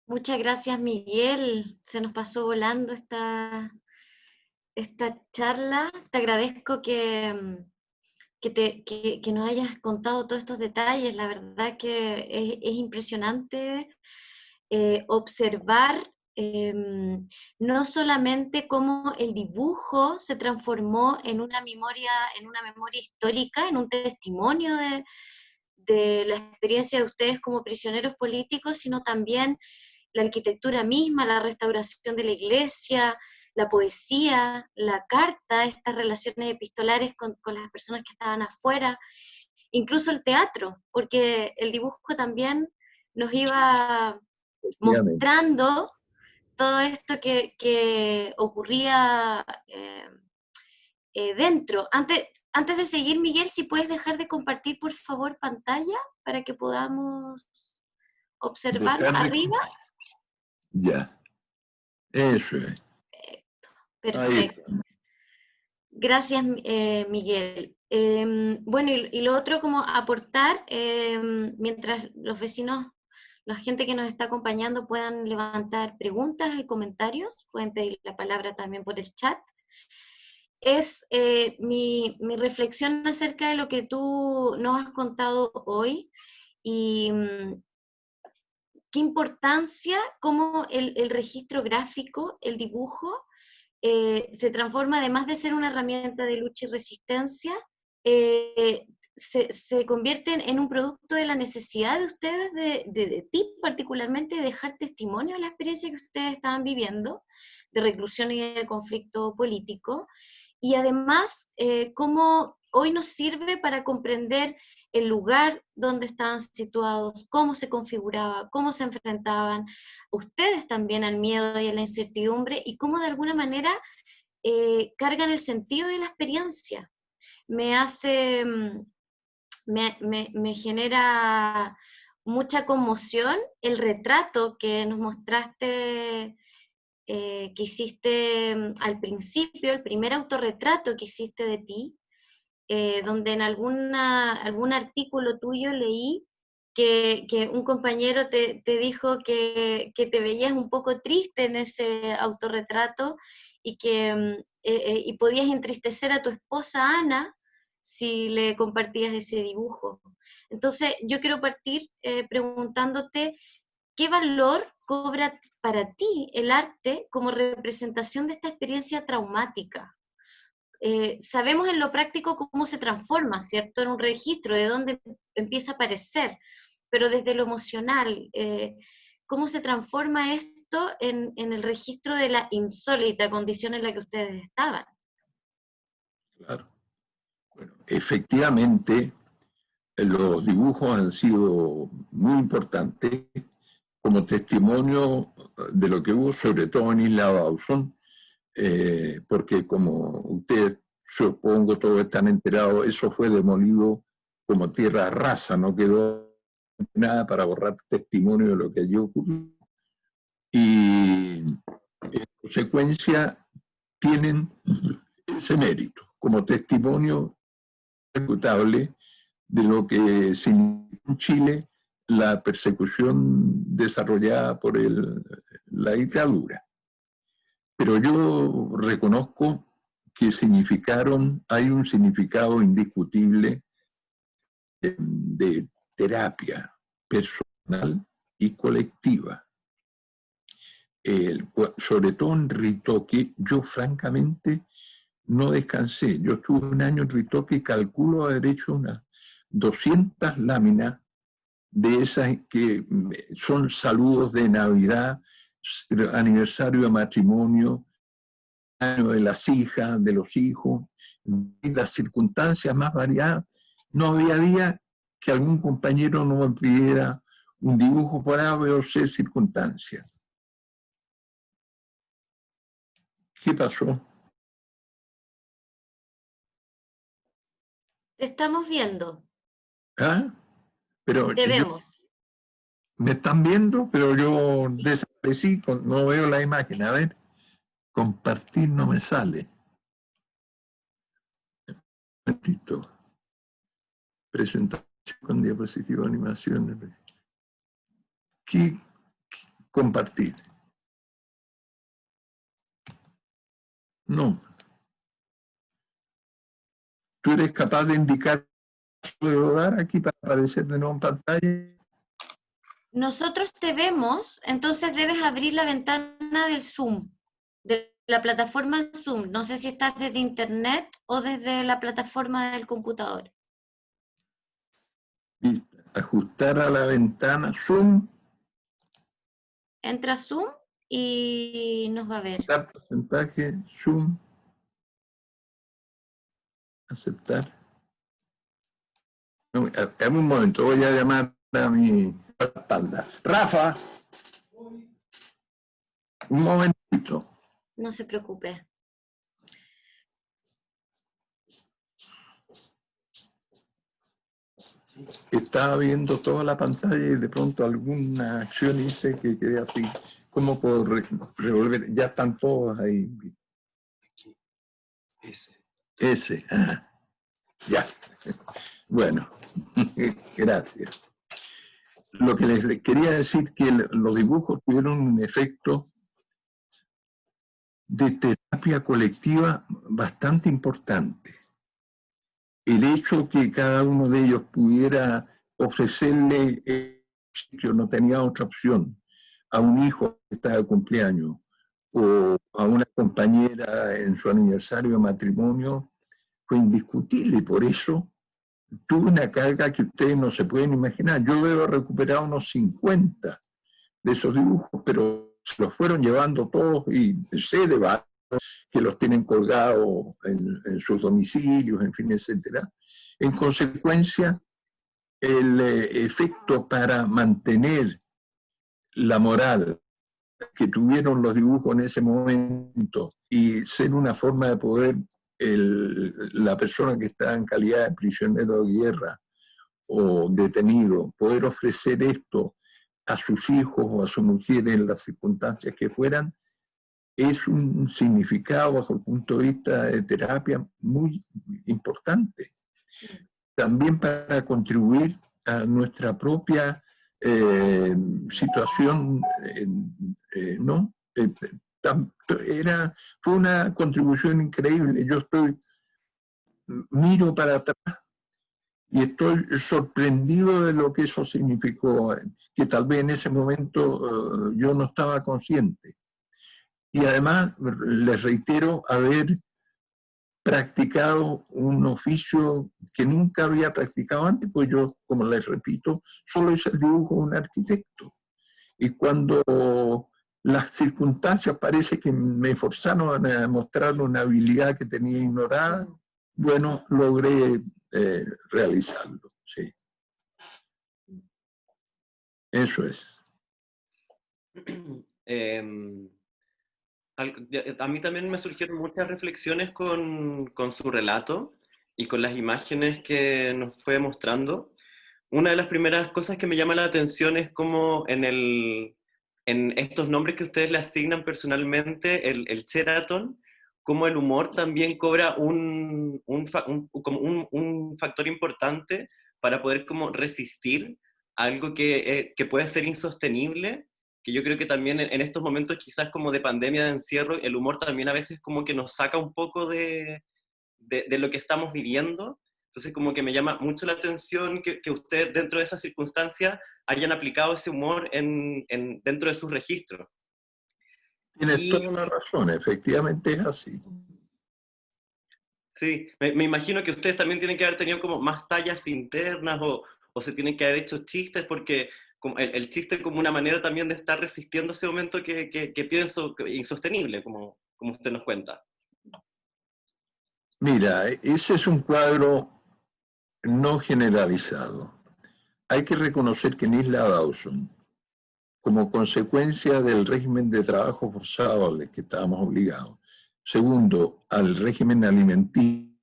Muchas gracias, Miguel. Se nos pasó volando esta charla. Te agradezco que nos hayas contado todos estos detalles. La verdad que es impresionante observar no solamente cómo el dibujo se transformó en una memoria histórica, en un testimonio de la experiencia de ustedes como prisioneros políticos, sino también la arquitectura misma, la restauración de la iglesia, la poesía, la carta, estas relaciones epistolares con las personas que estaban afuera, incluso el teatro, porque el dibujo también nos iba mostrando todo esto que ocurría dentro. Antes de seguir, Miguel, si puedes dejar de compartir, por favor, pantalla, para que podamos observar arriba. Ya, eso es. Perfecto. Gracias, Miguel. Bueno, y lo otro como aportar, mientras los vecinos, la gente que nos está acompañando puedan levantar preguntas y comentarios, pueden pedir la palabra también por el chat, es mi reflexión acerca de lo que tú nos has contado hoy y qué importancia, cómo el registro gráfico, el dibujo, se transforma, además de ser una herramienta de lucha y resistencia, se convierten en un producto de la necesidad de ustedes, de ti particularmente, de dejar testimonio de la experiencia que ustedes estaban viviendo, de reclusión y de conflicto político, y además cómo hoy nos sirve para comprender el lugar donde estaban situados, cómo se configuraba, cómo se enfrentaban ustedes también al miedo y a la incertidumbre, y cómo de alguna manera cargan el sentido de la experiencia. Me hace, me genera mucha conmoción el retrato que nos mostraste, que hiciste al principio, el primer autorretrato que hiciste de ti, donde en algún artículo tuyo leí que un compañero te dijo que te veías un poco triste en ese autorretrato y que y podías entristecer a tu esposa Ana si le compartías ese dibujo. Entonces, yo quiero partir preguntándote, ¿qué valor cobra para ti el arte como representación de esta experiencia traumática? Sabemos en lo práctico cómo se transforma, ¿cierto? En un registro, de dónde empieza a aparecer, pero desde lo emocional, ¿cómo se transforma esto en el registro de la insólita condición en la que ustedes estaban? Claro. Bueno, efectivamente, los dibujos han sido muy importantes como testimonio de lo que hubo, sobre todo en Isla Dawson, porque como ustedes, supongo, todos están enterados, eso fue demolido como tierra rasa, no quedó nada para borrar testimonio de lo que allí ocurrió. Y en consecuencia tienen ese mérito como testimonio ejecutable de lo que significó en Chile la persecución desarrollada por la dictadura. Pero yo reconozco que hay un significado indiscutible de terapia personal y colectiva. Sobre todo en Ritoque, yo francamente no descansé. Yo estuve un año en Ritoque y calculo haber hecho unas 200 láminas de esas que son saludos de Navidad, aniversario de matrimonio, año de las hijas, de los hijos, y las circunstancias más variadas. No había día que algún compañero no me pidiera un dibujo por A, B o C circunstancias. ¿Qué pasó? Te estamos viendo. ¿Ah? Pero Te vemos. me están viendo, pero yo desaparecí, no veo la imagen. A ver, compartir no me sale. Un momentito. Presentación con diapositiva, animaciones. ¿Qué compartir? No. ¿Tú eres capaz de indicar puedo dar aquí para aparecer de nuevo en pantalla? Nosotros te vemos, entonces debes abrir la ventana del Zoom, de la plataforma Zoom. No sé si estás desde internet o desde la plataforma del computador. Y ajustar a la ventana Zoom. Entra a Zoom y nos va a ver. Aceptar porcentaje, Zoom. Aceptar. En un momento voy a llamar a mi espalda. Rafa, un momentito. No se preocupe. Estaba viendo toda la pantalla y de pronto alguna acción hice que quedé así. ¿Cómo puedo revolver? Ya están todos ahí. Ese. Ah, ya. Bueno, gracias. Lo que les quería decir que los dibujos tuvieron un efecto de terapia colectiva bastante importante. El hecho que cada uno de ellos pudiera ofrecerle, yo no tenía otra opción, a un hijo que estaba de cumpleaños o a una compañera en su aniversario de matrimonio, fue indiscutible y por eso tuve una carga que ustedes no se pueden imaginar. Yo debo recuperar unos 50 de esos dibujos, pero se los fueron llevando todos y sé de varios que los tienen colgados en sus domicilios, en fin, etcétera. En consecuencia, el efecto para mantener la moral que tuvieron los dibujos en ese momento y ser una forma de poder la persona que está en calidad de prisionero de guerra o detenido, poder ofrecer esto a sus hijos o a su mujer en las circunstancias que fueran, es un significado bajo el punto de vista de terapia muy importante. También para contribuir a nuestra propia situación, ¿no? Fue una contribución increíble. Yo miro para atrás y estoy sorprendido de lo que eso significó, que tal vez en ese momento yo no estaba consciente. Y además, les reitero, haber practicado un oficio que nunca había practicado antes, pues yo, como les repito, solo hice el dibujo de un arquitecto. Y cuando las circunstancias parece que me forzaron a mostrar una habilidad que tenía ignorada, bueno, logré realizarlo, sí. Eso es. A mí también me surgieron muchas reflexiones con su relato y con las imágenes que nos fue mostrando. Una de las primeras cosas que me llama la atención es cómo en estos nombres que ustedes le asignan personalmente, el Sheraton, cómo el humor también cobra un factor importante para poder como resistir algo que puede ser insostenible, que yo creo que también en estos momentos quizás como de pandemia, de encierro, el humor también a veces como que nos saca un poco de lo que estamos viviendo. Entonces como que me llama mucho la atención que ustedes dentro de esa circunstancia hayan aplicado ese humor dentro de sus registros. Tienes toda la razón, efectivamente es así. Sí, me imagino que ustedes también tienen que haber tenido como más tallas internas o se tienen que haber hecho chistes porque el chiste como una manera también de estar resistiendo ese momento que pienso insostenible, como usted nos cuenta. Mira, ese es un cuadro no generalizado. Hay que reconocer que en Isla Dawson, como consecuencia del régimen de trabajo forzado al que estábamos obligados, segundo, al régimen alimenticio,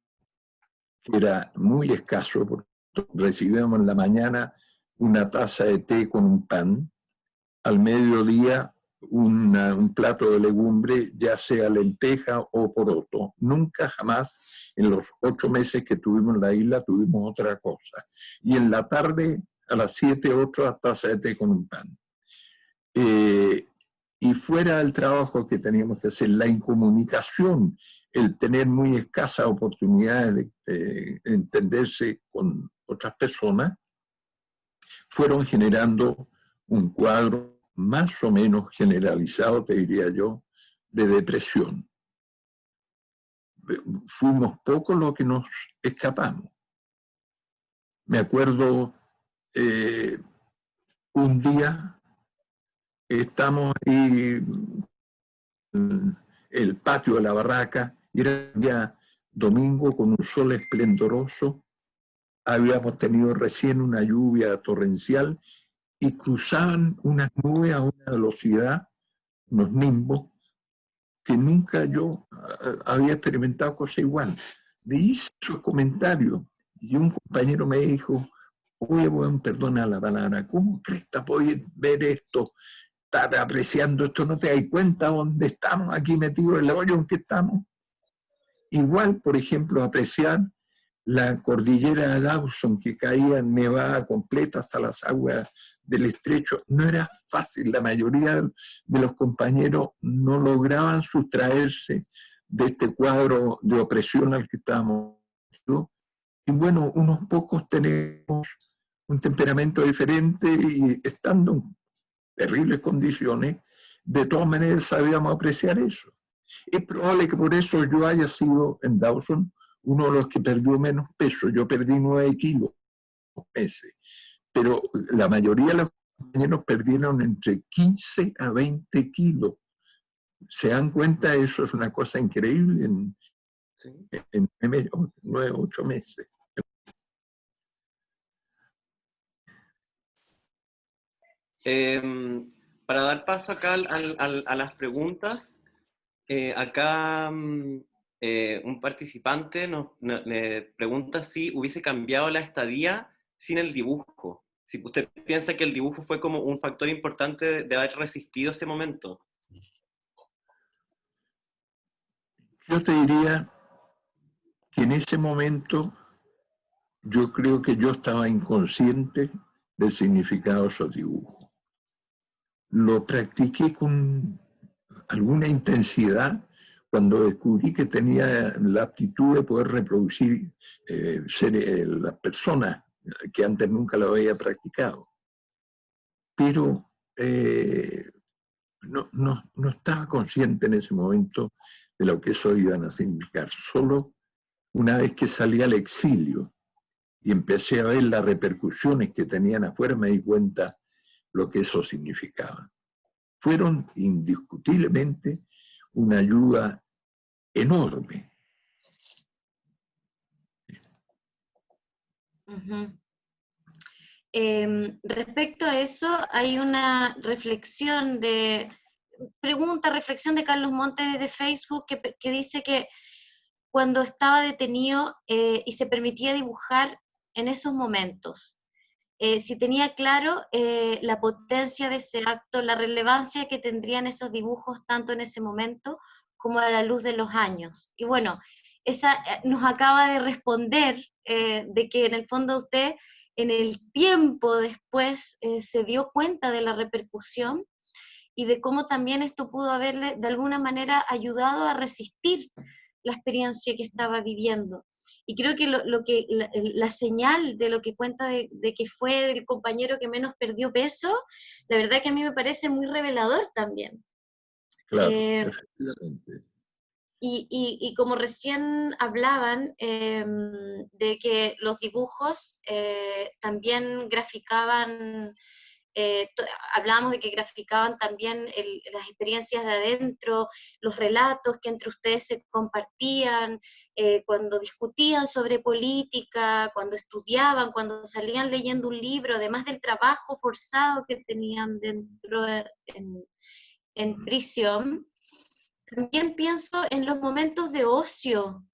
que era muy escaso, porque recibíamos en la mañana una taza de té con un pan, al mediodía un plato de legumbre, ya sea lenteja o poroto. Nunca jamás en los 8 meses que tuvimos en la isla tuvimos otra cosa. Y en la tarde, a las 7, 8, taza de té con un pan. Y fuera del trabajo que teníamos que hacer, la incomunicación, el tener muy escasas oportunidades de entenderse con otras personas, fueron generando un cuadro más o menos generalizado, te diría yo, de depresión. Fuimos pocos los que nos escapamos. Me acuerdo un día estamos ahí en el patio de la barraca, era ya domingo con un sol esplendoroso, habíamos tenido recién una lluvia torrencial y cruzaban unas nubes a una velocidad, unos nimbos, que nunca yo había experimentado cosa igual. Le hice esos comentarios y un compañero me dijo, oye, bueno, perdona la palabra, ¿cómo crees que puedes ver esto, estar apreciando esto? ¿No te das cuenta dónde estamos aquí metidos en el hoyo en que estamos? Igual, por ejemplo, apreciar la cordillera de Dawson, que caía nevada completa hasta las aguas del estrecho. No era fácil, la mayoría de los compañeros no lograban sustraerse de este cuadro de opresión al que estábamos. Y bueno, unos pocos tenemos un temperamento diferente y estando en terribles condiciones, de todas maneras sabíamos apreciar eso. Es probable que por eso yo haya sido en Dawson uno de los que perdió menos peso. Yo perdí 9 kilos meses, pero la mayoría de los compañeros perdieron entre 15 a 20 kilos. ¿Se dan cuenta? Eso es una cosa increíble en 9, 8 meses. Para dar paso acá a las preguntas, Acá un participante le pregunta si hubiese cambiado la estadía sin el dibujo. Si usted piensa que el dibujo fue como un factor importante de haber resistido ese momento. Yo te diría que en ese momento yo creo que yo estaba inconsciente del significado de esos dibujos. Lo practiqué con alguna intensidad cuando descubrí que tenía la aptitud de poder reproducir las personas que antes nunca lo había practicado. Pero no estaba consciente en ese momento de lo que eso iba a significar. Solo una vez que salí al exilio y empecé a ver las repercusiones que tenían afuera, me di cuenta lo que eso significaba. Fueron indiscutiblemente una ayuda enorme. Respecto a eso, hay una reflexión reflexión de Carlos Montes desde Facebook que dice que cuando estaba detenido y se permitía dibujar en esos momentos, si tenía claro la potencia de ese acto, la relevancia que tendrían esos dibujos tanto en ese momento como a la luz de los años. Y bueno, esa nos acaba de responder de que en el fondo usted en el tiempo después se dio cuenta de la repercusión y de cómo también esto pudo haberle de alguna manera ayudado a resistir la experiencia que estaba viviendo. Y creo que la señal de lo que cuenta de que fue el compañero que menos perdió peso, la verdad que a mí me parece muy revelador también. Claro, efectivamente. Y como recién hablaban de que los dibujos también graficaban, hablábamos de que graficaban también las experiencias de adentro, los relatos que entre ustedes se compartían, cuando discutían sobre política, cuando estudiaban, cuando salían leyendo un libro, además del trabajo forzado que tenían dentro en prisión. También pienso en los momentos de ocio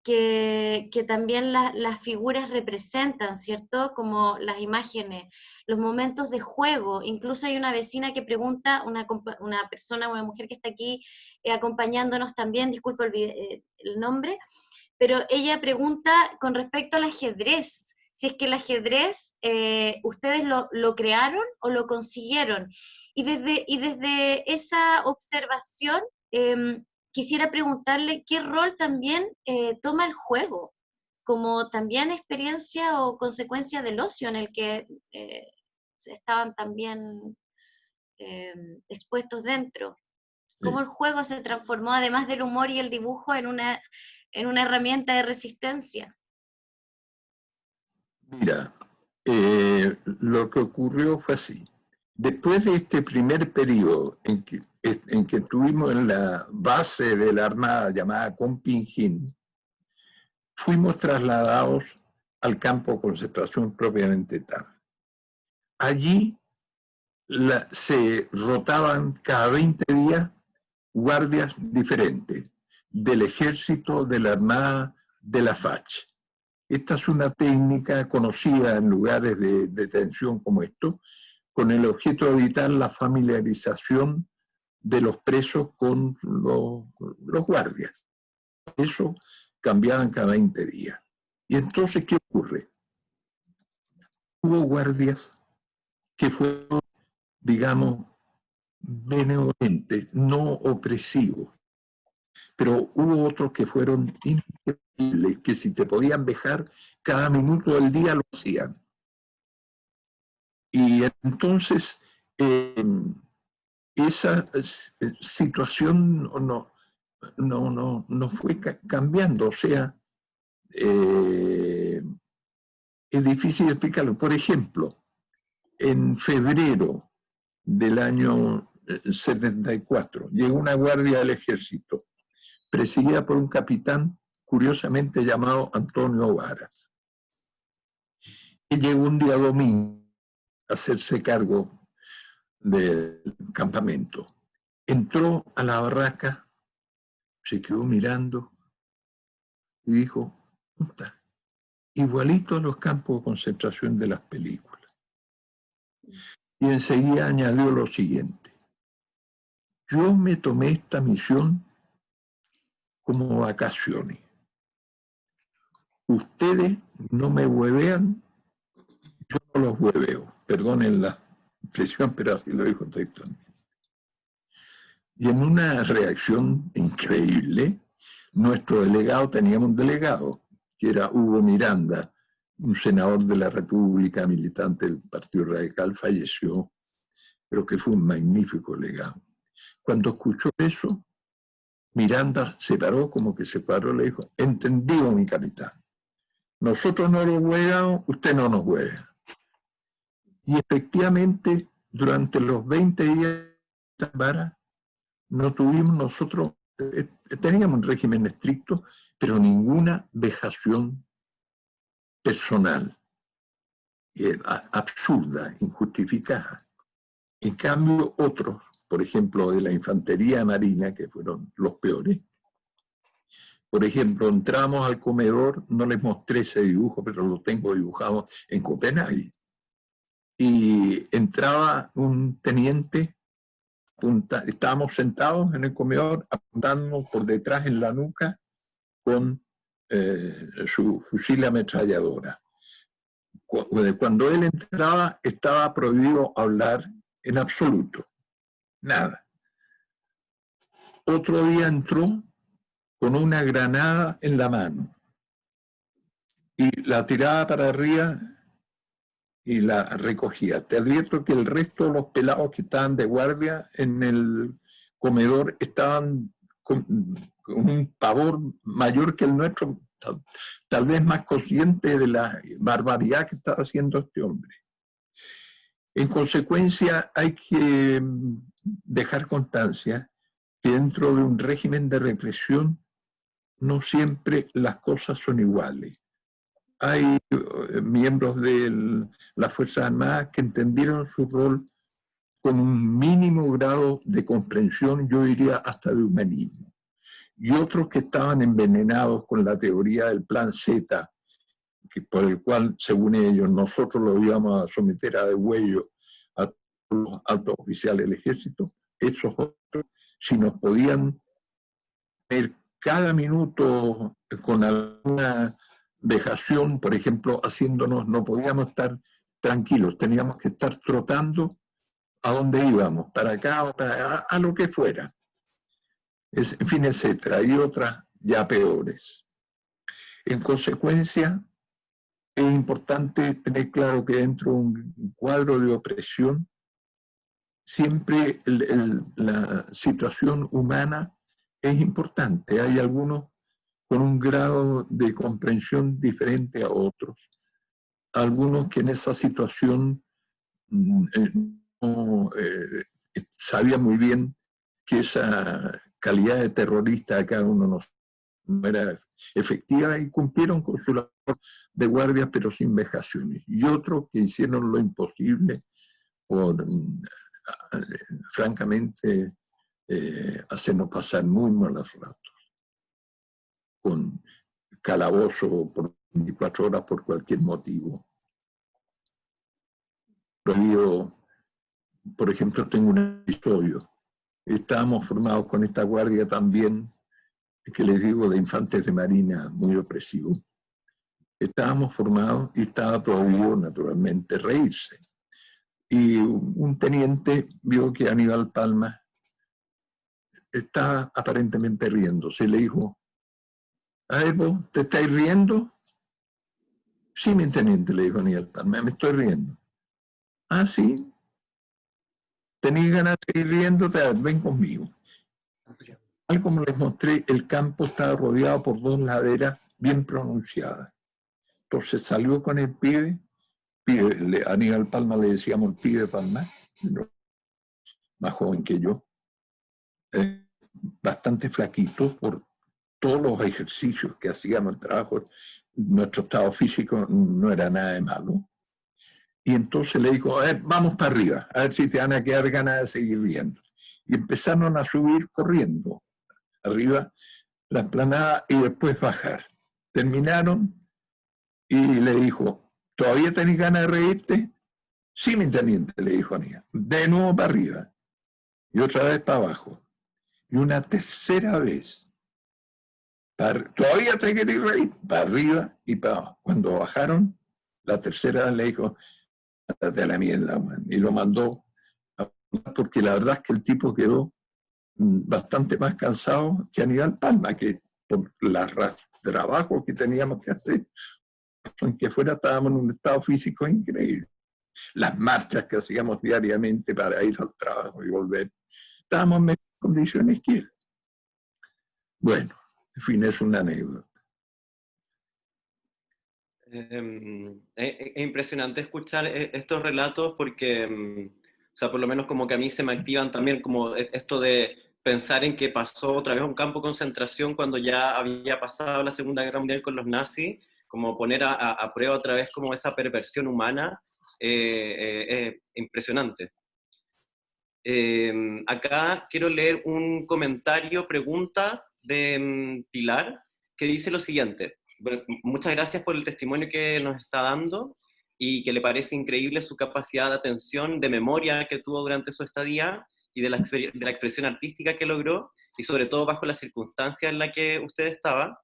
que también las figuras representan, ¿cierto? Como las imágenes, los momentos de juego. Incluso hay una vecina que pregunta, una persona, una mujer que está aquí acompañándonos también, disculpo el nombre, pero ella pregunta con respecto al ajedrez, si es que el ajedrez ustedes lo crearon o lo consiguieron. Y desde esa observación, quisiera preguntarle qué rol también toma el juego, como también experiencia o consecuencia del ocio en el que estaban también expuestos dentro. Cómo el juego se transformó, además del humor y el dibujo, en una herramienta de resistencia. Mira, lo que ocurrió fue así. Después de este primer periodo en que estuvimos en la base de la Armada llamada Compingín, fuimos trasladados al campo de concentración propiamente tal. Allí se rotaban cada 20 días guardias diferentes del ejército, de la Armada, de la FACH. Esta es una técnica conocida en lugares de detención como estos, con el objeto de evitar la familiarización de los presos con los guardias. Eso cambiaban cada 20 días. Y entonces, ¿qué ocurre? Hubo guardias que fueron, digamos, benevolentes, no opresivos, pero hubo otros que fueron increíbles, que si te podían dejar cada minuto del día lo hacían. Y entonces esa situación no fue cambiando, o sea, es difícil explicarlo. Por ejemplo, en febrero del año 74 llegó una guardia del ejército, presidida por un capitán curiosamente llamado Antonio Varas, que llegó un día domingo a hacerse cargo del campamento. Entró a la barraca se quedó mirando y dijo, puta, igualito a los campos de concentración de las películas. Y enseguida añadió lo siguiente: yo me tomé esta misión como vacaciones. Ustedes no me huevean, yo no los hueveo. Perdonen la expresión, pero así lo dijo textualmente. Y en una reacción increíble, nuestro delegado, teníamos un delegado, que era Hugo Miranda, un senador de la República, militante del Partido Radical, falleció, pero que fue un magnífico delegado. Cuando escuchó eso, Miranda se paró, como que se paró, le dijo, entendido, mi capitán. Nosotros no los huevamos, usted no nos hueva. Y efectivamente, durante los 20 días de Tambara, no tuvimos nosotros, teníamos un régimen estricto, pero ninguna vejación personal, absurda, injustificada. En cambio, otros, por ejemplo, de la infantería marina, que fueron los peores, por ejemplo, entramos al comedor, no les mostré ese dibujo, pero lo tengo dibujado en Copenhague, y entraba un teniente, estábamos sentados en el comedor, apuntándonos por detrás en la nuca con su fusil ametralladora. Cuando él entraba, estaba prohibido hablar en absoluto, nada. Otro día entró con una granada en la mano y la tiraba para arriba y la recogía. Te advierto que el resto de los pelados que estaban de guardia en el comedor estaban con un pavor mayor que el nuestro, tal vez más consciente de la barbaridad que estaba haciendo este hombre. En consecuencia, hay que dejar constancia que dentro de un régimen de represión no siempre las cosas son iguales. Hay miembros de las Fuerzas Armadas que entendieron su rol con un mínimo grado de comprensión, yo diría hasta de humanismo. Y otros que estaban envenenados con la teoría del plan Z, por el cual, según ellos, nosotros lo íbamos a someter a degüello a todos los altos oficiales del ejército. Esos otros, si nos podían ver cada minuto con alguna vejación, por ejemplo, haciéndonos, no podíamos estar tranquilos, teníamos que estar trotando a donde íbamos, para acá o para allá, a lo que fuera. En fin, etcétera. Y otras ya peores. En consecuencia, es importante tener claro que dentro de un cuadro de opresión, siempre la situación humana es importante. Hay algunos con un grado de comprensión diferente a otros. Algunos que en esa situación sabían muy bien que esa calidad de terrorista de cada uno no era efectiva y cumplieron con su labor de guardia, pero sin vejaciones. Y otros que hicieron lo imposible por, francamente, hacernos pasar muy malos ratos, con calabozo por 24 horas por cualquier motivo. Prohibido, por ejemplo, tengo un episodio. Estábamos formados con esta guardia también, que les digo, de infantes de marina, muy opresivo. Estábamos formados y estaba prohibido, naturalmente, reírse. Y un teniente vio que Aníbal Palma estaba aparentemente riéndose. Le dijo, a ver, ¿vos te estáis riendo? Sí, mi teniente, le dijo Aníbal Palma, me estoy riendo. Ah, sí. ¿Tenéis ganas de seguir riéndote? Ven conmigo. Tal como les mostré, el campo estaba rodeado por dos laderas bien pronunciadas. Entonces salió con el pibe, a Aníbal Palma le decíamos el pibe Palma, más joven que yo, bastante flaquito por todos los ejercicios que hacíamos, el trabajo, nuestro estado físico no era nada de malo. Y entonces le dijo, a ver, vamos para arriba, a ver si te van a quedar ganas de seguir viendo. Y empezaron a subir corriendo arriba la explanada y después bajar. Terminaron y le dijo, ¿todavía tenés ganas de reírte? Sí, mi teniente, le dijo Aníbal. De nuevo para arriba y otra vez para abajo. Y una tercera vez, ¿todavía te querés reír? Para arriba y para abajo. Cuando bajaron, la tercera vez le dijo, ándate a la mierda, man. Y lo mandó, porque la verdad es que el tipo quedó bastante más cansado que Aníbal Palma, que por el trabajo que teníamos que hacer, aunque fuera estábamos en un estado físico increíble. Las marchas que hacíamos diariamente para ir al trabajo y volver, estábamos en mejores condiciones que él. Bueno, en fin, es una anécdota. Es impresionante escuchar estos relatos porque, o sea, por lo menos como que a mí se me activan también como esto de pensar en que pasó otra vez un campo de concentración cuando ya había pasado la Segunda Guerra Mundial con los nazis, como poner a prueba otra vez como esa perversión humana, impresionante. Acá quiero leer un comentario, pregunta de Pilar, que dice lo siguiente. Muchas gracias por el testimonio que nos está dando y que le parece increíble su capacidad de atención, de memoria que tuvo durante su estadía y de la expresión artística que logró, y sobre todo bajo las circunstancias en las que usted estaba.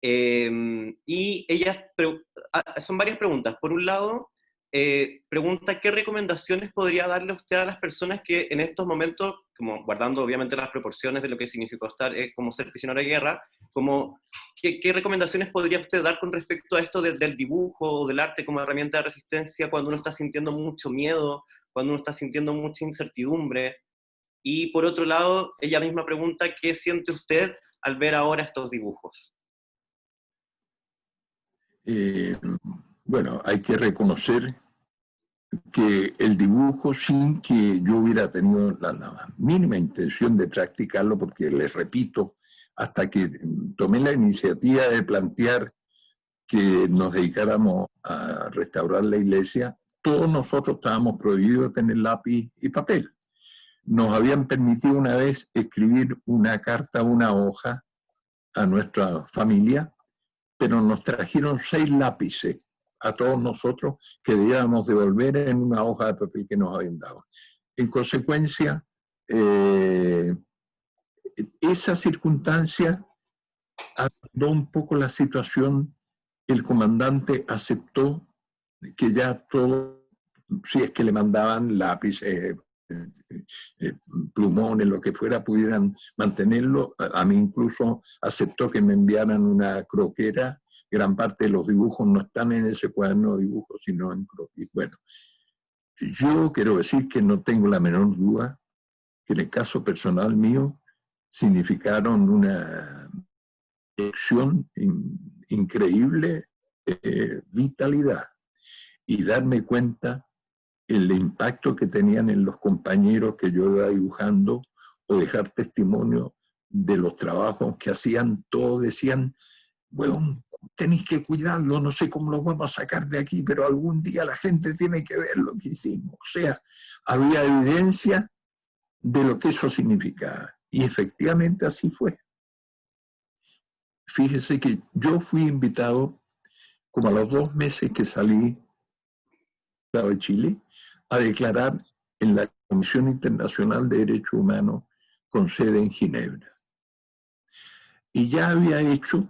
Y son varias preguntas. Por un lado, pregunta qué recomendaciones podría darle usted a las personas que en estos momentos, como guardando obviamente las proporciones de lo que significó estar como ser prisionero de guerra, como ¿qué recomendaciones podría usted dar con respecto a esto del dibujo o del arte como herramienta de resistencia cuando uno está sintiendo mucho miedo, cuando uno está sintiendo mucha incertidumbre? Y por otro lado, ella misma pregunta ¿qué siente usted al ver ahora estos dibujos? Bueno, hay que reconocer que el dibujo, sin que yo hubiera tenido la mínima intención de practicarlo, porque les repito, hasta que tomé la iniciativa de plantear que nos dedicáramos a restaurar la iglesia, todos nosotros estábamos prohibidos de tener lápiz y papel. Nos habían permitido una vez escribir una carta, una hoja a nuestra familia, pero nos trajeron 6 lápices a todos nosotros que debíamos devolver en una hoja de papel que nos habían dado. En consecuencia, esa circunstancia ayudó un poco la situación. El comandante aceptó que ya todo, si es que le mandaban lápices, plumones, lo que fuera, pudieran mantenerlo. A mí incluso aceptó que me enviaran una croquera. Gran parte de los dibujos no están en ese cuaderno de dibujos, sino en croquis. Bueno, yo quiero decir que no tengo la menor duda que en el caso personal mío significaron una acción increíble, vitalidad, y darme cuenta el impacto que tenían en los compañeros que yo iba dibujando, o dejar testimonio de los trabajos que hacían. Todos decían, bueno, tenéis que cuidarlo, no sé cómo lo vamos a sacar de aquí, pero algún día la gente tiene que ver lo que hicimos. O sea, había evidencia de lo que eso significaba. Y efectivamente así fue. Fíjese que yo fui invitado, como a los 2 meses que salí de Chile, a declarar en la Comisión Internacional de Derechos Humanos con sede en Ginebra. Y ya había hecho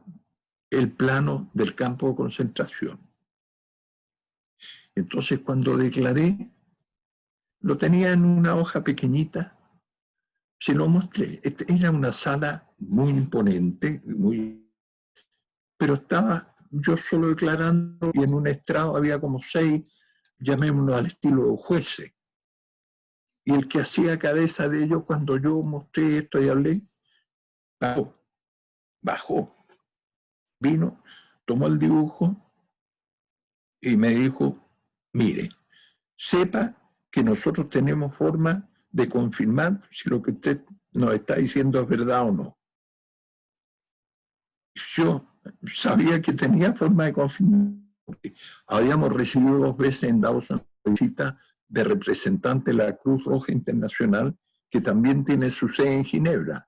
el plano del campo de concentración. Entonces, cuando declaré, lo tenía en una hoja pequeñita, se lo mostré. Era una sala muy imponente, pero estaba yo solo declarando, y en un estrado había como 6, llamémoslo al estilo jueces. Y el que hacía cabeza de ellos, cuando yo mostré esto y hablé, bajó, vino, tomó el dibujo y me dijo, mire, sepa que nosotros tenemos forma de confirmar si lo que usted nos está diciendo es verdad o no. Yo sabía que tenía forma de confirmar, porque habíamos recibido 2 veces en Dawson visita de representante de la Cruz Roja Internacional, que también tiene su sede en Ginebra,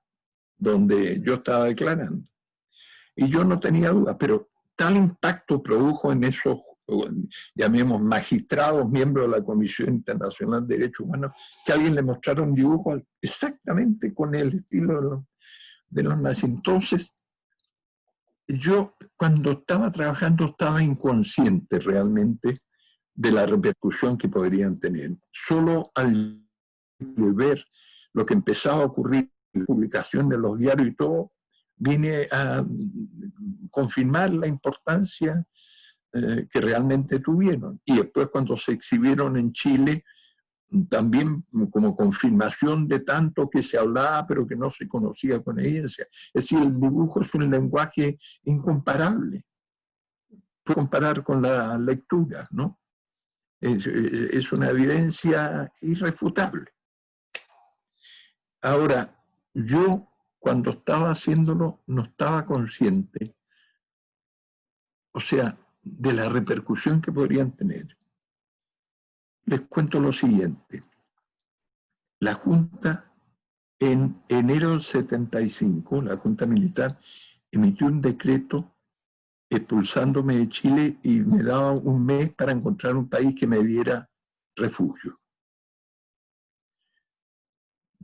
donde yo estaba declarando. Y yo no tenía duda, pero tal impacto produjo en esos, llamemos, magistrados, miembros de la Comisión Internacional de Derechos Humanos, que a alguien le mostraron dibujos exactamente con el estilo de los nazis. Entonces, yo cuando estaba trabajando estaba inconsciente realmente de la repercusión que podrían tener. Solo al ver lo que empezaba a ocurrir, la publicación de los diarios y todo, vine a confirmar la importancia que realmente tuvieron. Y después cuando se exhibieron en Chile, también como confirmación de tanto que se hablaba pero que no se conocía con evidencia. Es decir, el dibujo es un lenguaje incomparable. Puede comparar con la lectura, ¿no? Es una evidencia irrefutable. Ahora, yo cuando estaba haciéndolo no estaba consciente, o sea, de la repercusión que podrían tener. Les cuento lo siguiente. La Junta, en enero del 75, la Junta Militar emitió un decreto expulsándome de Chile y me daba un mes para encontrar un país que me diera refugio.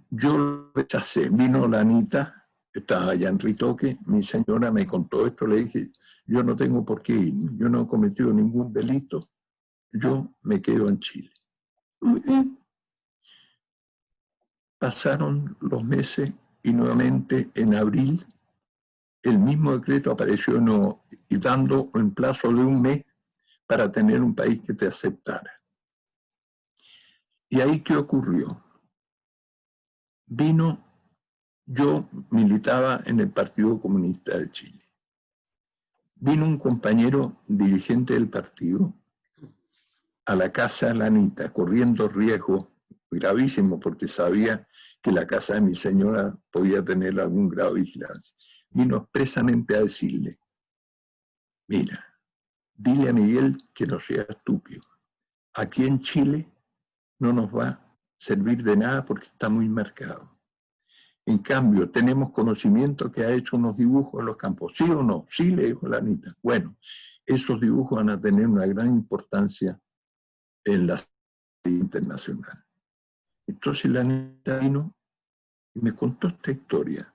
Yo lo rechacé. Vino la Anita, estaba allá en Ritoque, mi señora me contó esto, le dije, yo no tengo por qué irme, yo no he cometido ningún delito, yo me quedo en Chile. Pasaron los meses y nuevamente en abril el mismo decreto apareció y dando en plazo de un mes para tener un país que te aceptara. ¿Y ahí qué ocurrió? Yo militaba en el Partido Comunista de Chile. Vino un compañero dirigente del partido a la casa de la Anita, corriendo riesgo gravísimo porque sabía que la casa de mi señora podía tener algún grado de vigilancia. Vino expresamente a decirle, mira, dile a Miguel que no sea estúpido. Aquí en Chile no nos va a servir de nada porque está muy marcado. En cambio, tenemos conocimiento que ha hecho unos dibujos en los campos. ¿Sí o no? Sí, le dijo la Anita. Bueno, esos dibujos van a tener una gran importancia en la sociedad internacional. Entonces la Anita vino y me contó esta historia.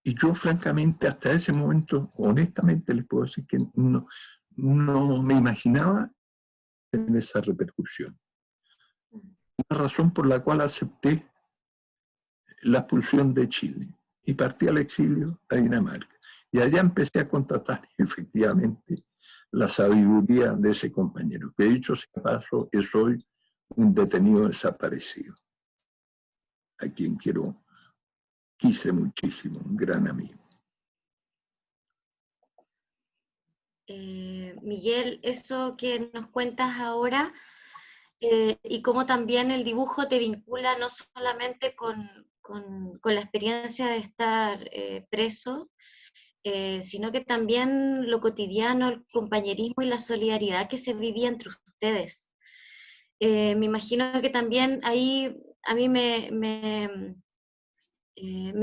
Y yo, francamente, hasta ese momento, honestamente, les puedo decir que no me imaginaba tener esa repercusión. La razón por la cual acepté la expulsión de Chile y partí al exilio a Dinamarca. Y allá empecé a contratar efectivamente la sabiduría de ese compañero, que dicho sea paso, es hoy un detenido desaparecido, a quien quise muchísimo, un gran amigo. Miguel, eso que nos cuentas ahora y cómo también el dibujo te vincula no solamente con la experiencia de estar preso, sino que también lo cotidiano, el compañerismo y la solidaridad que se vivía entre ustedes. Me imagino que también ahí a mí me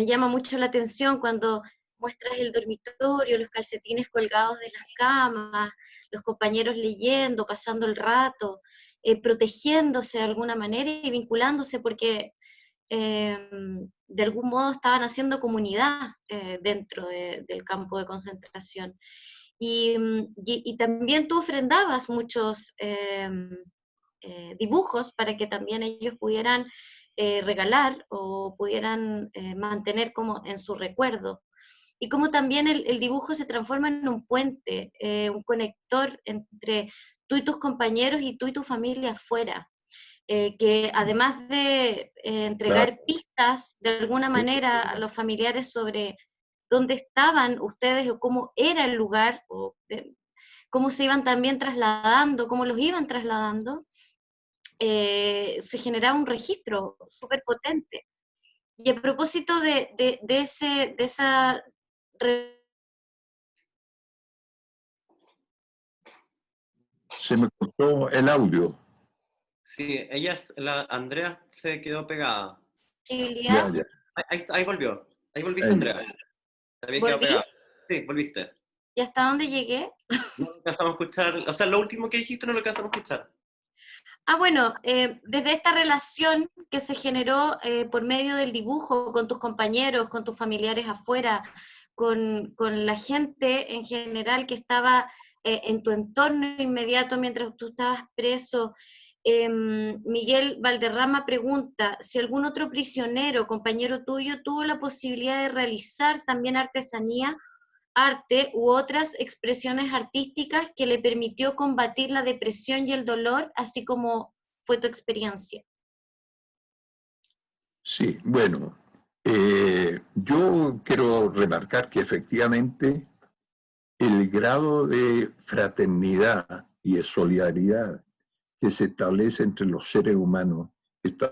llama mucho la atención cuando muestras el dormitorio, los calcetines colgados de las camas, los compañeros leyendo, pasando el rato, protegiéndose de alguna manera y vinculándose porque de algún modo estaban haciendo comunidad dentro del campo de concentración. Y también tú ofrendabas muchos dibujos para que también ellos pudieran regalar o pudieran mantener como en su recuerdo. Y como también el dibujo se transforma en un puente, un conector entre tú y tus compañeros y tú y tu familia afuera. Que además de entregar pistas de alguna manera a los familiares sobre dónde estaban ustedes o cómo era el lugar, o cómo se iban también trasladando, cómo los iban trasladando, se generaba un registro súper potente. Y a propósito de esa... Se me cortó el audio. Sí, Andrea se quedó pegada. Ya. Ahí volvió. Ahí volviste, Andrea. Se había quedado pegada. Sí, volviste. ¿Y hasta dónde llegué? No lo alcanzamos a escuchar, o sea, lo último que dijiste no lo alcanzamos a escuchar. Bueno, desde esta relación que se generó por medio del dibujo con tus compañeros, con tus familiares afuera, con la gente en general que estaba en tu entorno inmediato mientras tú estabas preso, Miguel Valderrama pregunta si algún otro prisionero, compañero tuyo, tuvo la posibilidad de realizar también artesanía, arte u otras expresiones artísticas que le permitió combatir la depresión y el dolor, así como fue tu experiencia. Sí, bueno, yo quiero remarcar que efectivamente el grado de fraternidad y de solidaridad que se establece entre los seres humanos que están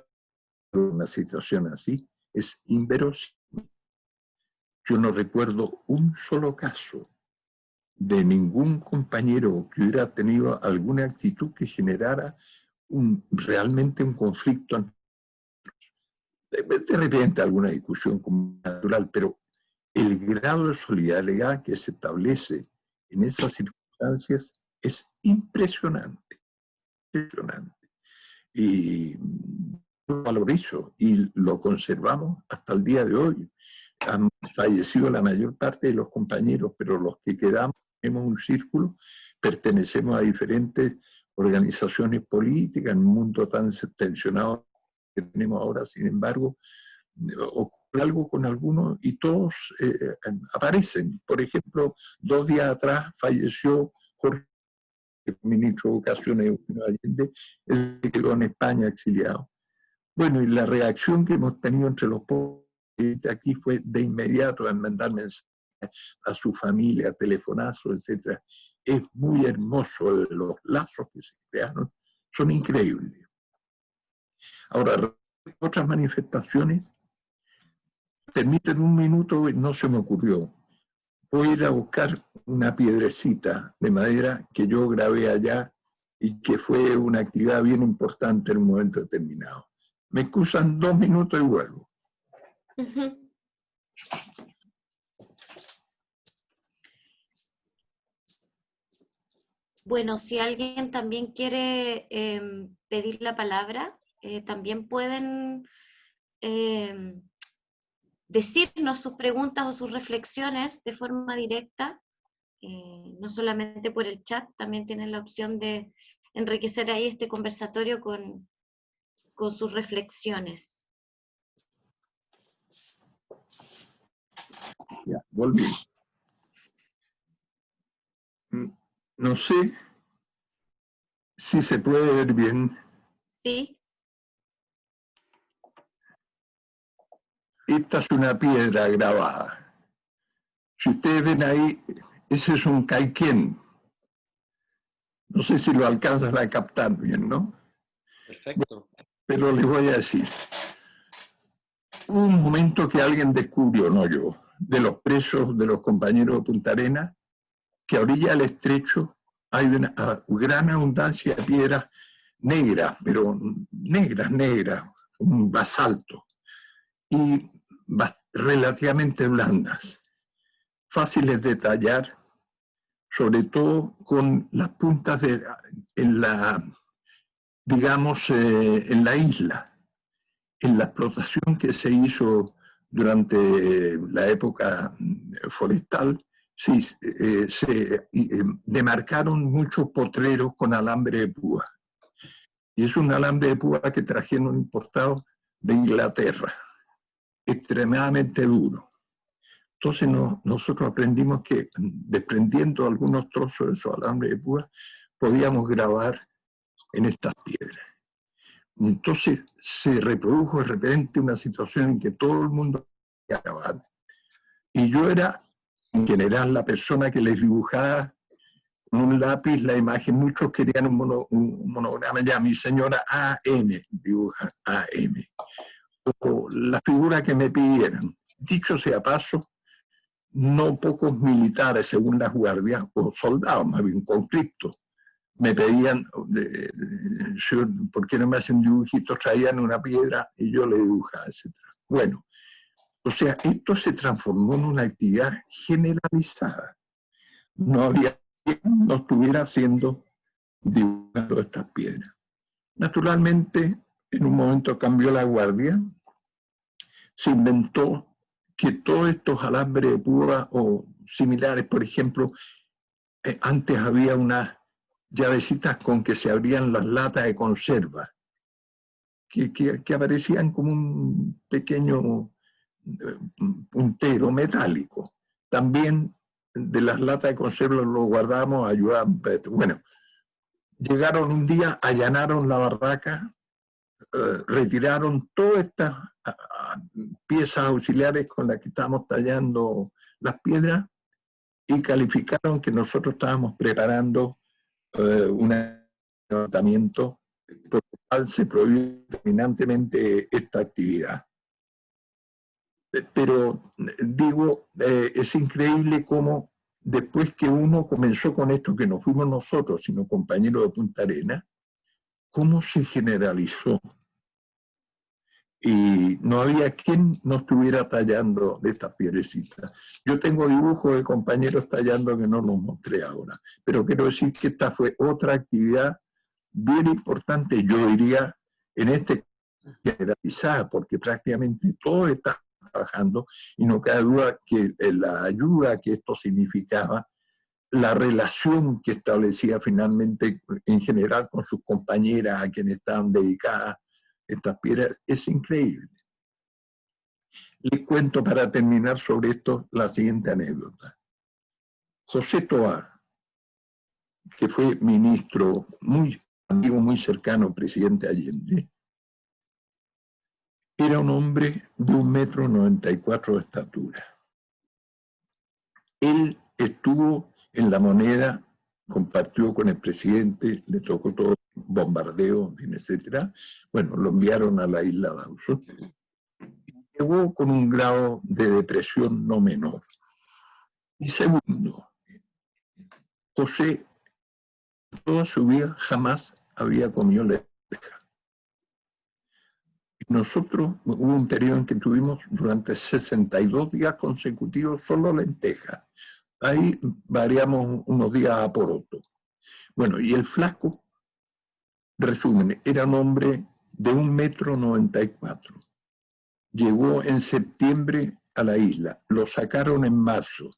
en una situación así es inverosímil. Yo no recuerdo un solo caso de ningún compañero que hubiera tenido alguna actitud que generara realmente un conflicto. De repente alguna discusión como natural, pero el grado de solidaridad que se establece en esas circunstancias es impresionante, impresionante. Y lo valorizo y lo conservamos hasta el día de hoy. Han fallecido la mayor parte de los compañeros, pero los que quedamos, tenemos un círculo, pertenecemos a diferentes organizaciones políticas en un mundo tan tensionado que tenemos ahora. Sin embargo, ocurre algo con algunos y todos aparecen. Por ejemplo, 2 días atrás falleció Jorge, el ministro de Educación Eugenio Allende, que quedó en España exiliado. Bueno, y la reacción que hemos tenido entre los pobres aquí fue de inmediato a mandar mensajes a su familia, telefonazos, etc. Es muy hermoso, los lazos que se crearon son increíbles. Ahora, otras manifestaciones, permiten un minuto, no se me ocurrió. Voy a ir a buscar una piedrecita de madera que yo grabé allá y que fue una actividad bien importante en un momento determinado. Me excusan 2 minutos y vuelvo. Bueno, si alguien también quiere pedir la palabra, también pueden decirnos sus preguntas o sus reflexiones de forma directa, no solamente por el chat, también tienen la opción de enriquecer ahí este conversatorio con sus reflexiones. Ya, volví. No sé si se puede ver bien. ¿Sí? Esta es una piedra grabada. Si ustedes ven ahí, ese es un caiquén. No sé si lo alcanzan a captar bien, ¿no? Perfecto. Pero les voy a decir. Hubo un momento que alguien descubrió, no yo, de los presos, de los compañeros de Punta Arenas, que a orilla del estrecho hay una gran abundancia de piedras negras, pero negras, un basalto, y relativamente blandas, fáciles de tallar, sobre todo con las puntas en la, digamos, en la isla. En la explotación que se hizo durante la época forestal, sí, se demarcaron muchos potreros con alambre de púa. Y es un alambre de púa que trajeron importado de Inglaterra, extremadamente duro. Entonces nosotros aprendimos que desprendiendo algunos trozos de esos alambres de púa, podíamos grabar en estas piedras. Entonces se reprodujo de repente una situación en que todo el mundo quería grabar. Y yo era, en general, la persona que les dibujaba con un lápiz la imagen. Muchos querían un monograma, ya mi señora AM dibuja AM. O la figura que me pidieran. Dicho sea paso, no pocos militares, según las guardias, o soldados, más bien conflictos, me pedían, ¿por qué no me hacen dibujitos? Traían una piedra y yo le dibujaba, etc. Bueno, O sea, esto se transformó en una actividad generalizada. No había quien no estuviera haciendo, dibujando estas piedras. Naturalmente, en un momento cambió la guardia, se inventó que todos estos alambres de púa o similares, por ejemplo, antes había unas llavecitas con que se abrían las latas de conserva, que aparecían como un pequeño puntero metálico. También de las latas de conserva lo guardamos, ayudaban. Bueno, llegaron un día, allanaron la barraca, retiraron todas estas piezas auxiliares con las que estábamos tallando las piedras y calificaron que nosotros estábamos preparando un levantamiento por lo cual se prohíbe terminantemente esta actividad. Pero digo, es increíble cómo después que uno comenzó con esto, que no fuimos nosotros, sino compañeros de Punta Arenas, cómo se generalizó. Y no había quien no estuviera tallando de estas piedrecitas. Yo tengo dibujos de compañeros tallando que no los mostré ahora, pero quiero decir que esta fue otra actividad bien importante, yo diría, en este generalizada, porque prácticamente todos están trabajando y no cabe duda que la ayuda que esto significaba, la relación que establecía finalmente en general con sus compañeras a quienes estaban dedicadas estas piedras, es increíble. Les cuento para terminar sobre esto la siguiente anécdota. José Toá, que fue ministro, muy amigo, muy cercano, presidente Allende, era un hombre de 1,94 m de estatura. Él estuvo en La Moneda, compartió con el presidente, le tocó todo bombardeo, etc. Bueno, lo enviaron a la isla Dawson. Llegó con un grado de depresión no menor. Y segundo, José toda su vida jamás había comido lenteja. Nosotros hubo un periodo en que tuvimos durante 62 días consecutivos solo lentejas. Ahí variamos unos días a poroto. Bueno, y el flaco, resumen, era un hombre de 1,94 m. Llegó en septiembre a la isla, lo sacaron en marzo,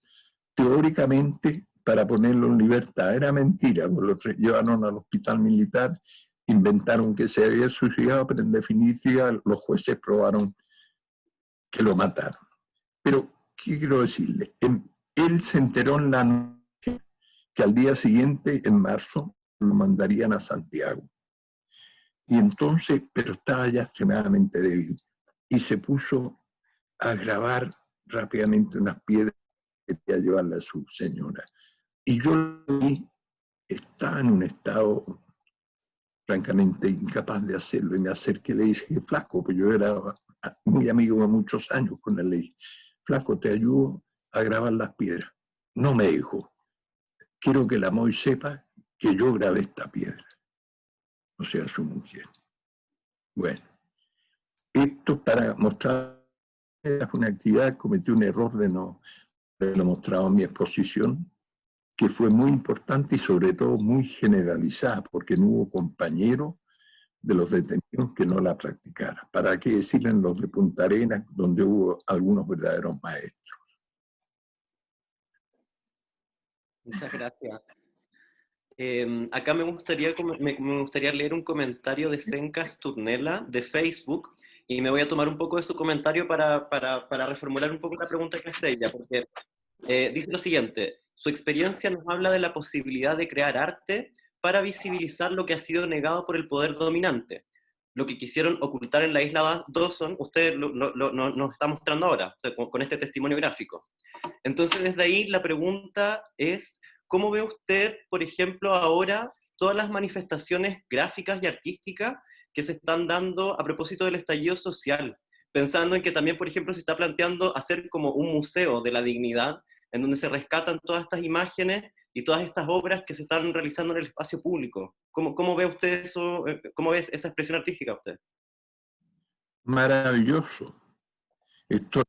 teóricamente para ponerlo en libertad. Era mentira, lo llevaron al hospital militar, inventaron que se había suicidado, pero en definitiva los jueces probaron que lo mataron. Pero, ¿qué quiero decirle? Él se enteró en la noche que al día siguiente, en marzo, lo mandarían a Santiago. Y entonces, pero estaba ya extremadamente débil. Y se puso a grabar rápidamente unas piedras que quería llevarle a su señora. Y yo lo vi, estaba en un estado francamente incapaz de hacerlo. Y me acerqué y le dije, flaco, pues yo era muy amigo de muchos años con él. Le dije, flaco, te ayudo a grabar las piedras. No me dijo, quiero que la Moy sepa que yo grabé esta piedra. O sea, su mujer. Bueno, esto para mostrar una actividad, cometí un error de no haberlo mostrado en mi exposición, que fue muy importante y sobre todo muy generalizada, porque no hubo compañero de los detenidos que no la practicara. ¿Para qué decirle en los de Punta Arenas, donde hubo algunos verdaderos maestros? Muchas gracias. Acá me gustaría leer un comentario de Senka Sturnela de Facebook, y me voy a tomar un poco de su comentario para reformular un poco la pregunta que hace ella, porque dice lo siguiente: su experiencia nos habla de la posibilidad de crear arte para visibilizar lo que ha sido negado por el poder dominante. Lo que quisieron ocultar en la isla Dawson, usted nos está mostrando ahora, o sea, con este testimonio gráfico. Entonces, desde ahí la pregunta es, ¿cómo ve usted, por ejemplo, ahora todas las manifestaciones gráficas y artísticas que se están dando a propósito del estallido social? Pensando en que también, por ejemplo, se está planteando hacer como un museo de la dignidad, en donde se rescatan todas estas imágenes y todas estas obras que se están realizando en el espacio público. ¿Cómo ve usted eso? ¿Cómo ve esa expresión artística usted? Maravilloso. Estoy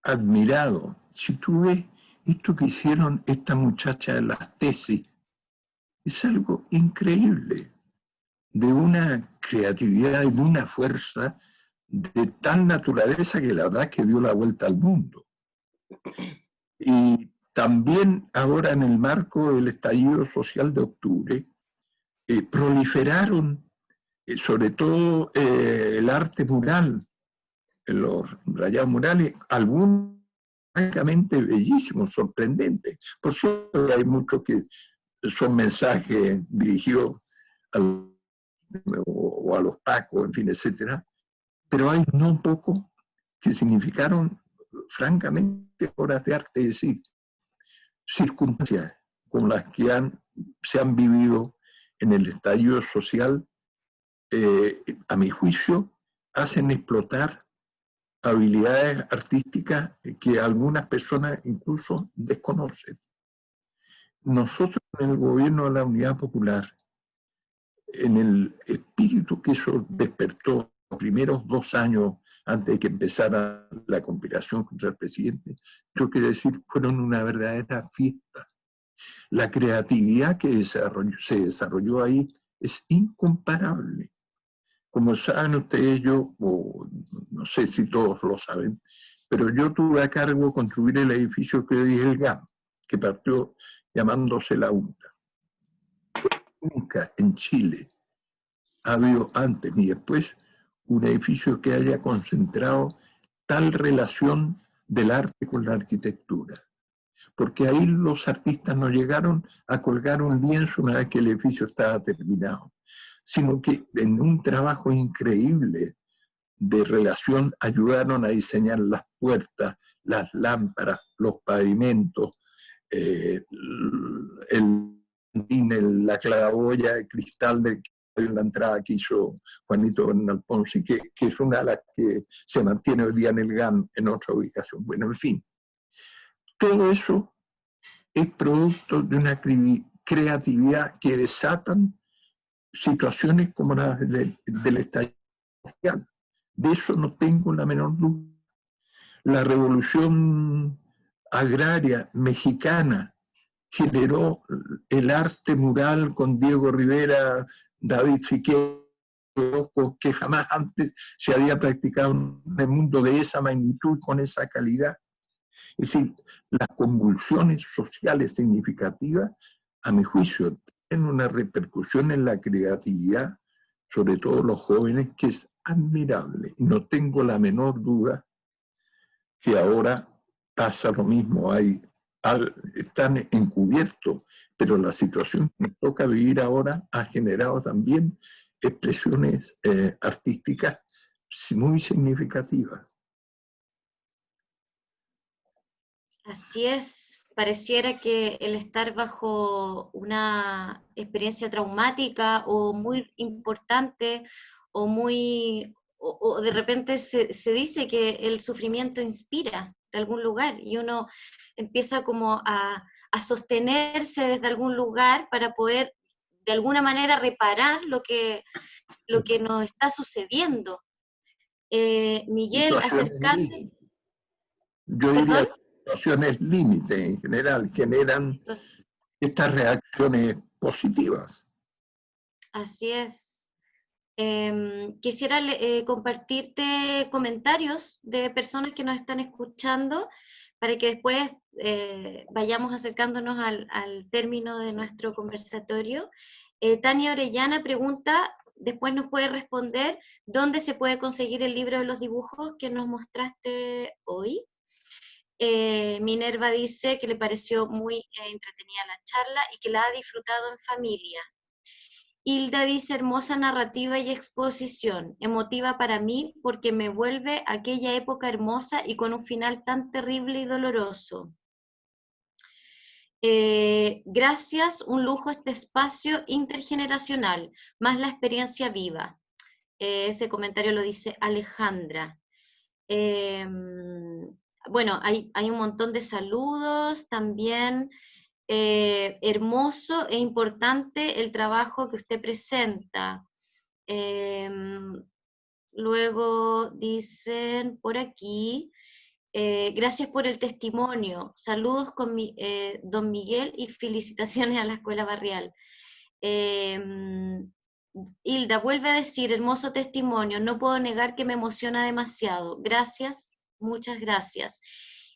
admirado. Si tú ves esto que hicieron esta muchacha de las tesis, es algo increíble, de una creatividad y de una fuerza de tal naturaleza que la verdad es que dio la vuelta al mundo. Y también ahora en el marco del estallido social de octubre, proliferaron sobre todo el arte mural, los rayados murales, algunos francamente bellísimos, sorprendentes. Por cierto, hay muchos que son mensajes dirigidos o a los pacos, en fin, etcétera, pero hay no pocos que significaron francamente obras de arte, es decir, circunstancias con las que se han vivido en el estallido social, a mi juicio, hacen explotar habilidades artísticas que algunas personas incluso desconocen. Nosotros en el gobierno de la Unidad Popular, en el espíritu que eso despertó los primeros 2 años antes de que empezara la conspiración contra el presidente, yo quiero decir, fueron una verdadera fiesta. La creatividad que se desarrolló ahí es incomparable. Como saben ustedes, no sé si todos lo saben, pero yo tuve a cargo construir el edificio que hoy es el GAM, que partió llamándose la UNTA. Nunca en Chile ha habido antes ni después un edificio que haya concentrado tal relación del arte con la arquitectura. Porque ahí los artistas no llegaron a colgar un lienzo una vez que el edificio estaba terminado, sino que en un trabajo increíble de relación ayudaron a diseñar las puertas, las lámparas, los pavimentos, la claraboya de cristal de la entrada que hizo Juanito Bernal Ponce, que es una de las que se mantiene hoy día en el GAM en otra ubicación. Bueno, en fin, todo eso es producto de una creatividad que desatan situaciones como las del estallido social. De eso no tengo la menor duda. La revolución agraria mexicana generó el arte mural con Diego Rivera, David Siqueiros, que jamás antes se había practicado en el mundo de esa magnitud, con esa calidad. Es decir, las convulsiones sociales significativas, a mi juicio, tienen una repercusión en la creatividad, sobre todo los jóvenes, que es admirable. Y no tengo la menor duda que ahora pasa lo mismo. Están encubiertos, pero la situación que nos toca vivir ahora ha generado también expresiones artísticas muy significativas. Así es, pareciera que el estar bajo una experiencia traumática o muy importante o de repente se dice que el sufrimiento inspira de algún lugar y uno empieza como a sostenerse desde algún lugar para poder de alguna manera reparar lo que nos está sucediendo. Miguel, acercando... Yo diría ¿Perdón? situaciones límite en general generan estas reacciones positivas. Así es. Quisiera compartirte comentarios de personas que nos están escuchando para que después vayamos acercándonos al término de nuestro conversatorio. Tania Orellana pregunta, después nos puede responder, ¿dónde se puede conseguir el libro de los dibujos que nos mostraste hoy? Minerva dice que le pareció muy entretenida la charla y que la ha disfrutado en familia. Hilda dice, hermosa narrativa y exposición, emotiva para mí porque me vuelve a aquella época hermosa y con un final tan terrible y doloroso. Gracias, un lujo este espacio intergeneracional, más la experiencia viva. Ese comentario lo dice Alejandra. Bueno, hay un montón de saludos también. Hermoso e importante el trabajo que usted presenta. Luego dicen por aquí, Gracias por el testimonio. Saludos con don Miguel y felicitaciones a la Escuela Barrial. Hilda vuelve a decir, hermoso testimonio, no puedo negar que me emociona demasiado. Gracias, muchas gracias.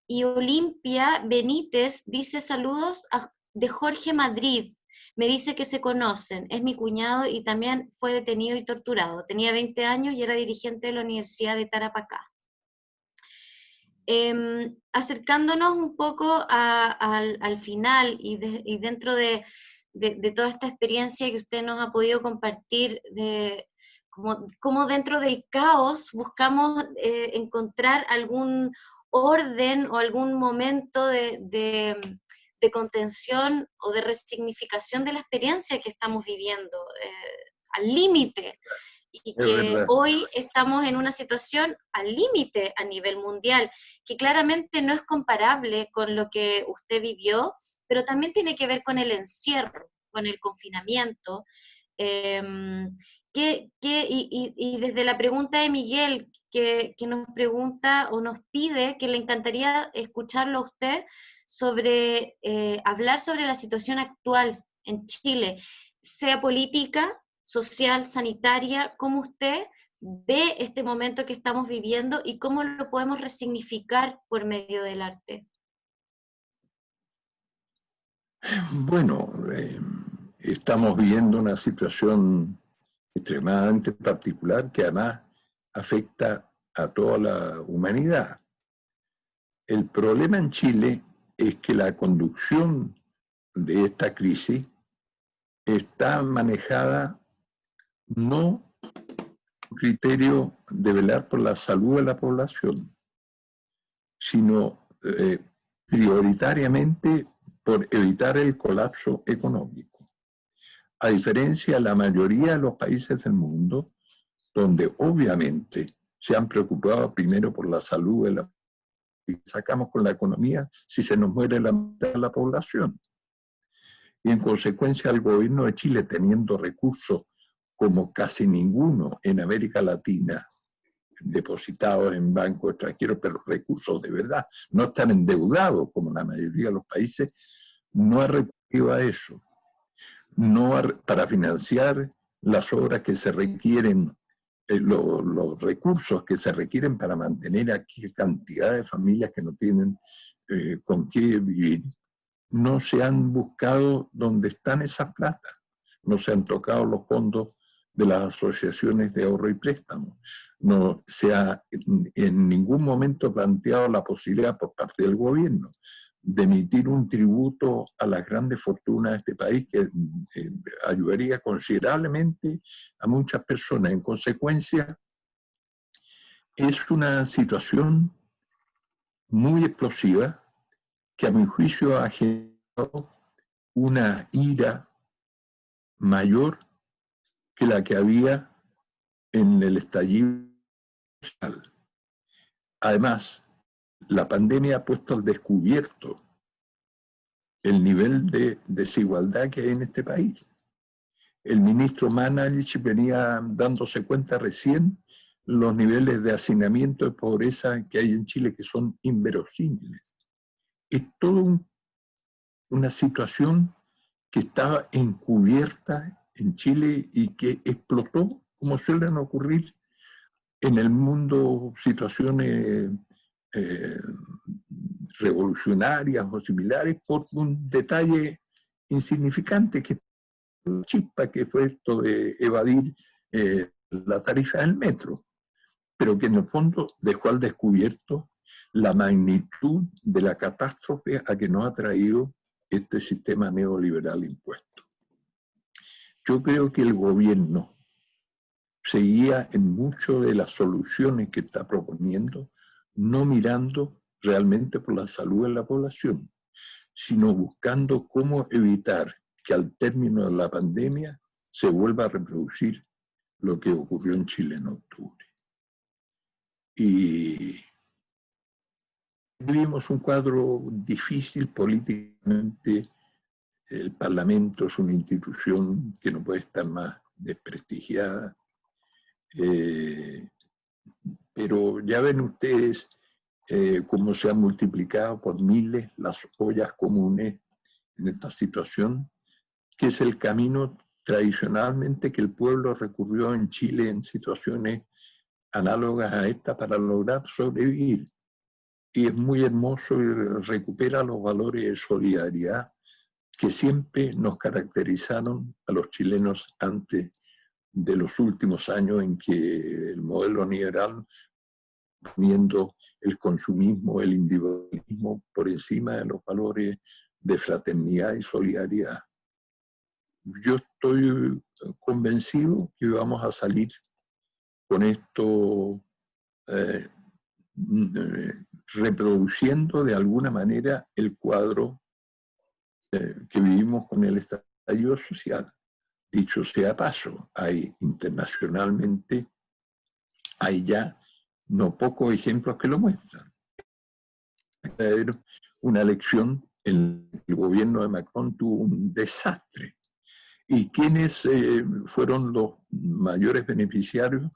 Y Olimpia Benítez dice saludos de Jorge Madrid. Me dice que se conocen, es mi cuñado y también fue detenido y torturado. Tenía 20 años y era dirigente de la Universidad de Tarapacá. Acercándonos un poco al final y dentro de toda esta experiencia que usted nos ha podido compartir, de cómo dentro del caos buscamos encontrar algún orden o algún momento de contención o de resignificación de la experiencia que estamos viviendo, al límite. Y que hoy estamos en una situación al límite a nivel mundial, que claramente no es comparable con lo que usted vivió, pero también tiene que ver con el encierro, con el confinamiento. Y desde la pregunta de Miguel, que nos pregunta o nos pide, que le encantaría escucharlo a usted, sobre hablar sobre la situación actual en Chile, sea política, social, sanitaria, cómo usted ve este momento que estamos viviendo y cómo lo podemos resignificar por medio del arte. Bueno, estamos viviendo una situación extremadamente particular que además afecta a toda la humanidad. El problema en Chile es que la conducción de esta crisis está manejada no con criterio de velar por la salud de la población, sino prioritariamente por evitar el colapso económico. A diferencia de la mayoría de los países del mundo, donde obviamente se han preocupado primero por la salud de la y sacamos con la economía si se nos muere la mitad de la población. Y en consecuencia el gobierno de Chile, teniendo recursos como casi ninguno en América Latina, depositados en bancos extranjeros, pero recursos de verdad, no están endeudados como la mayoría de los países, no ha recurrido a eso. Para financiar las obras que se requieren, los recursos que se requieren para mantener aquí cantidad de familias que no tienen con qué vivir, no se han buscado dónde están esas plata, no se han tocado los fondos de las asociaciones de ahorro y préstamo, no se ha en ningún momento planteado la posibilidad por parte del gobierno de emitir un tributo a las grandes fortunas de este país que ayudaría considerablemente a muchas personas. En consecuencia, es una situación muy explosiva que a mi juicio ha generado una ira mayor que la que había en el estallido social. Además, la pandemia ha puesto al descubierto el nivel de desigualdad que hay en este país. El ministro Mañalich venía dándose cuenta recién los niveles de hacinamiento de pobreza que hay en Chile, que son inverosímiles. Es toda una situación que estaba encubierta en Chile y que explotó, como suelen ocurrir en el mundo, situaciones revolucionarias o similares, por un detalle insignificante, que la chispa que fue esto de evadir la tarifa del metro, pero que en el fondo dejó al descubierto la magnitud de la catástrofe a que nos ha traído este sistema neoliberal impuesto. Yo creo que el gobierno seguía en muchas de las soluciones que está proponiendo, no mirando realmente por la salud de la población, sino buscando cómo evitar que al término de la pandemia se vuelva a reproducir lo que ocurrió en Chile en octubre. Y vivimos un cuadro difícil políticamente. El Parlamento es una institución que no puede estar más desprestigiada. Pero ya ven ustedes, cómo se han multiplicado por miles las ollas comunes en esta situación, que es el camino tradicionalmente que el pueblo recurrió en Chile en situaciones análogas a esta para lograr sobrevivir. Y es muy hermoso y recupera los valores de solidaridad que siempre nos caracterizaron a los chilenos antes de los últimos años en que el modelo neoliberal, poniendo el consumismo, el individualismo por encima de los valores de fraternidad y solidaridad. Yo estoy convencido que vamos a salir con esto reproduciendo de alguna manera el cuadro que vivimos con el estallido social. Dicho sea paso, hay internacionalmente, hay ya no pocos ejemplos que lo muestran. Una elección, el gobierno de Macron tuvo un desastre. ¿Y quiénes fueron los mayores beneficiarios?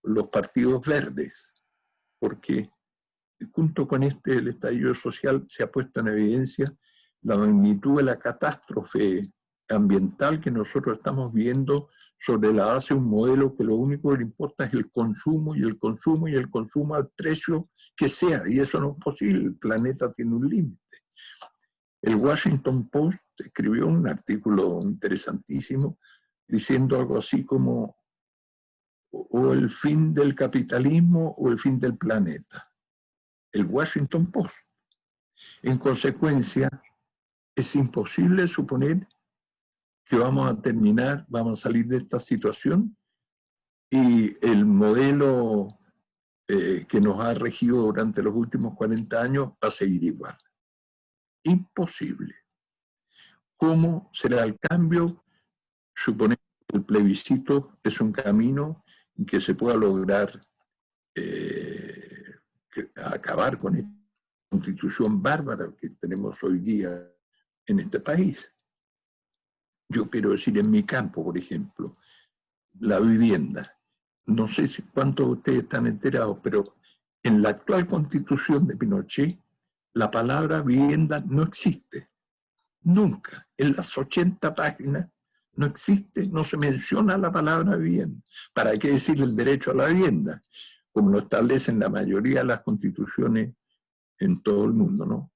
Los partidos verdes, porque junto con el estallido social se ha puesto en evidencia la magnitud de la catástrofe ambiental que nosotros estamos viendo sobre la base de un modelo que lo único que le importa es el consumo y el consumo y el consumo al precio que sea, y eso no es posible, el planeta tiene un límite. El Washington Post escribió un artículo interesantísimo diciendo algo así como o el fin del capitalismo o el fin del planeta. El Washington Post. En consecuencia, es imposible suponer que vamos a terminar, vamos a salir de esta situación y el modelo que nos ha regido durante los últimos 40 años va a seguir igual. Imposible. ¿Cómo será el cambio? Suponemos que el plebiscito es un camino en que se pueda lograr acabar con esta constitución bárbara que tenemos hoy día en este país. Yo quiero decir, en mi campo, por ejemplo, la vivienda. No sé cuántos de ustedes están enterados, pero en la actual constitución de Pinochet, la palabra vivienda no existe. Nunca. En las 80 páginas no existe, no se menciona la palabra vivienda. ¿Para qué decir el derecho a la vivienda? Como lo establecen la mayoría de las constituciones en todo el mundo, ¿no?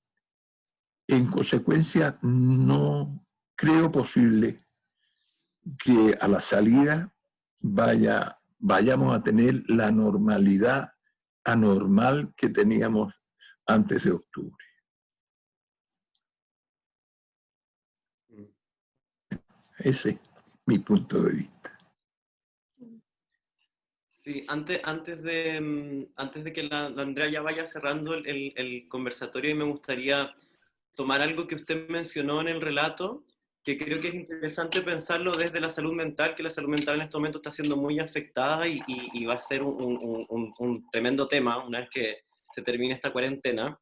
En consecuencia, no creo posible que a la salida vayamos a tener la normalidad anormal que teníamos antes de octubre. Ese es mi punto de vista. Sí, antes de que la Andrea ya vaya cerrando el conversatorio, y me gustaría tomar algo que usted mencionó en el relato, que creo que es interesante pensarlo desde la salud mental, que la salud mental en este momento está siendo muy afectada y va a ser un tremendo tema una vez que se termine esta cuarentena,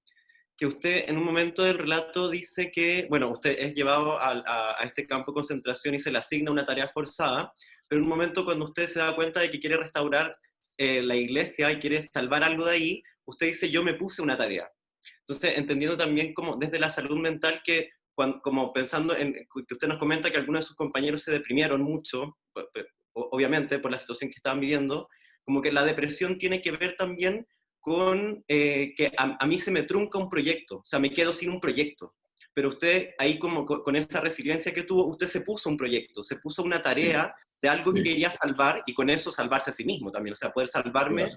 que usted en un momento del relato dice que, bueno, usted es llevado a este campo de concentración y se le asigna una tarea forzada, pero en un momento cuando usted se da cuenta de que quiere restaurar la iglesia y quiere salvar algo de ahí, usted dice, yo me puse una tarea. Entonces, entendiendo también como desde la salud mental que, como pensando en que usted nos comenta que algunos de sus compañeros se deprimieron mucho, obviamente por la situación que estaban viviendo, como que la depresión tiene que ver también con que a mí se me trunca un proyecto, o sea, me quedo sin un proyecto. Pero usted ahí como con esa resiliencia que tuvo, usted se puso un proyecto, se puso una tarea de algo que quería salvar y con eso salvarse a sí mismo también, o sea, poder salvarme,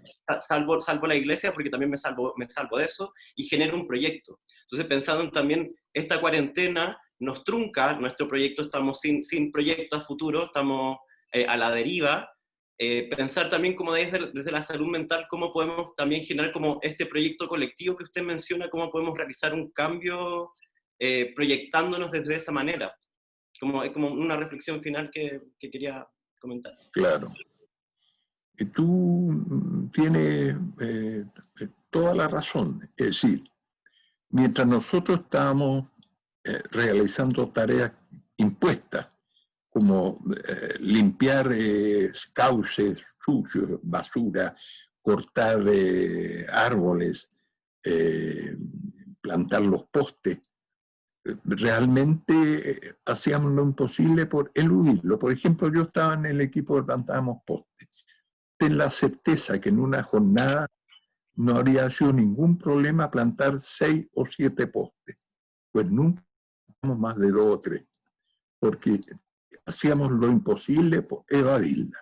salvo la iglesia porque también me salvo de eso y genero un proyecto. Entonces pensando en también esta cuarentena nos trunca nuestro proyecto, estamos sin proyecto a futuro, estamos a la deriva. Pensar también como desde la salud mental, cómo podemos también generar como este proyecto colectivo que usted menciona, cómo podemos realizar un cambio proyectándonos desde esa manera. Es como una reflexión final que quería comentar. Claro. Y tú tienes toda la razón. Es decir, mientras nosotros estábamos realizando tareas impuestas, como limpiar cauces sucios, basura, cortar árboles, plantar los postes. Realmente hacíamos lo imposible por eludirlo. Por ejemplo, yo estaba en el equipo que plantábamos postes. Ten la certeza que en una jornada no habría sido ningún problema plantar 6 o 7 postes. Pues nunca más de 2 o 3, porque hacíamos lo imposible por evadirla.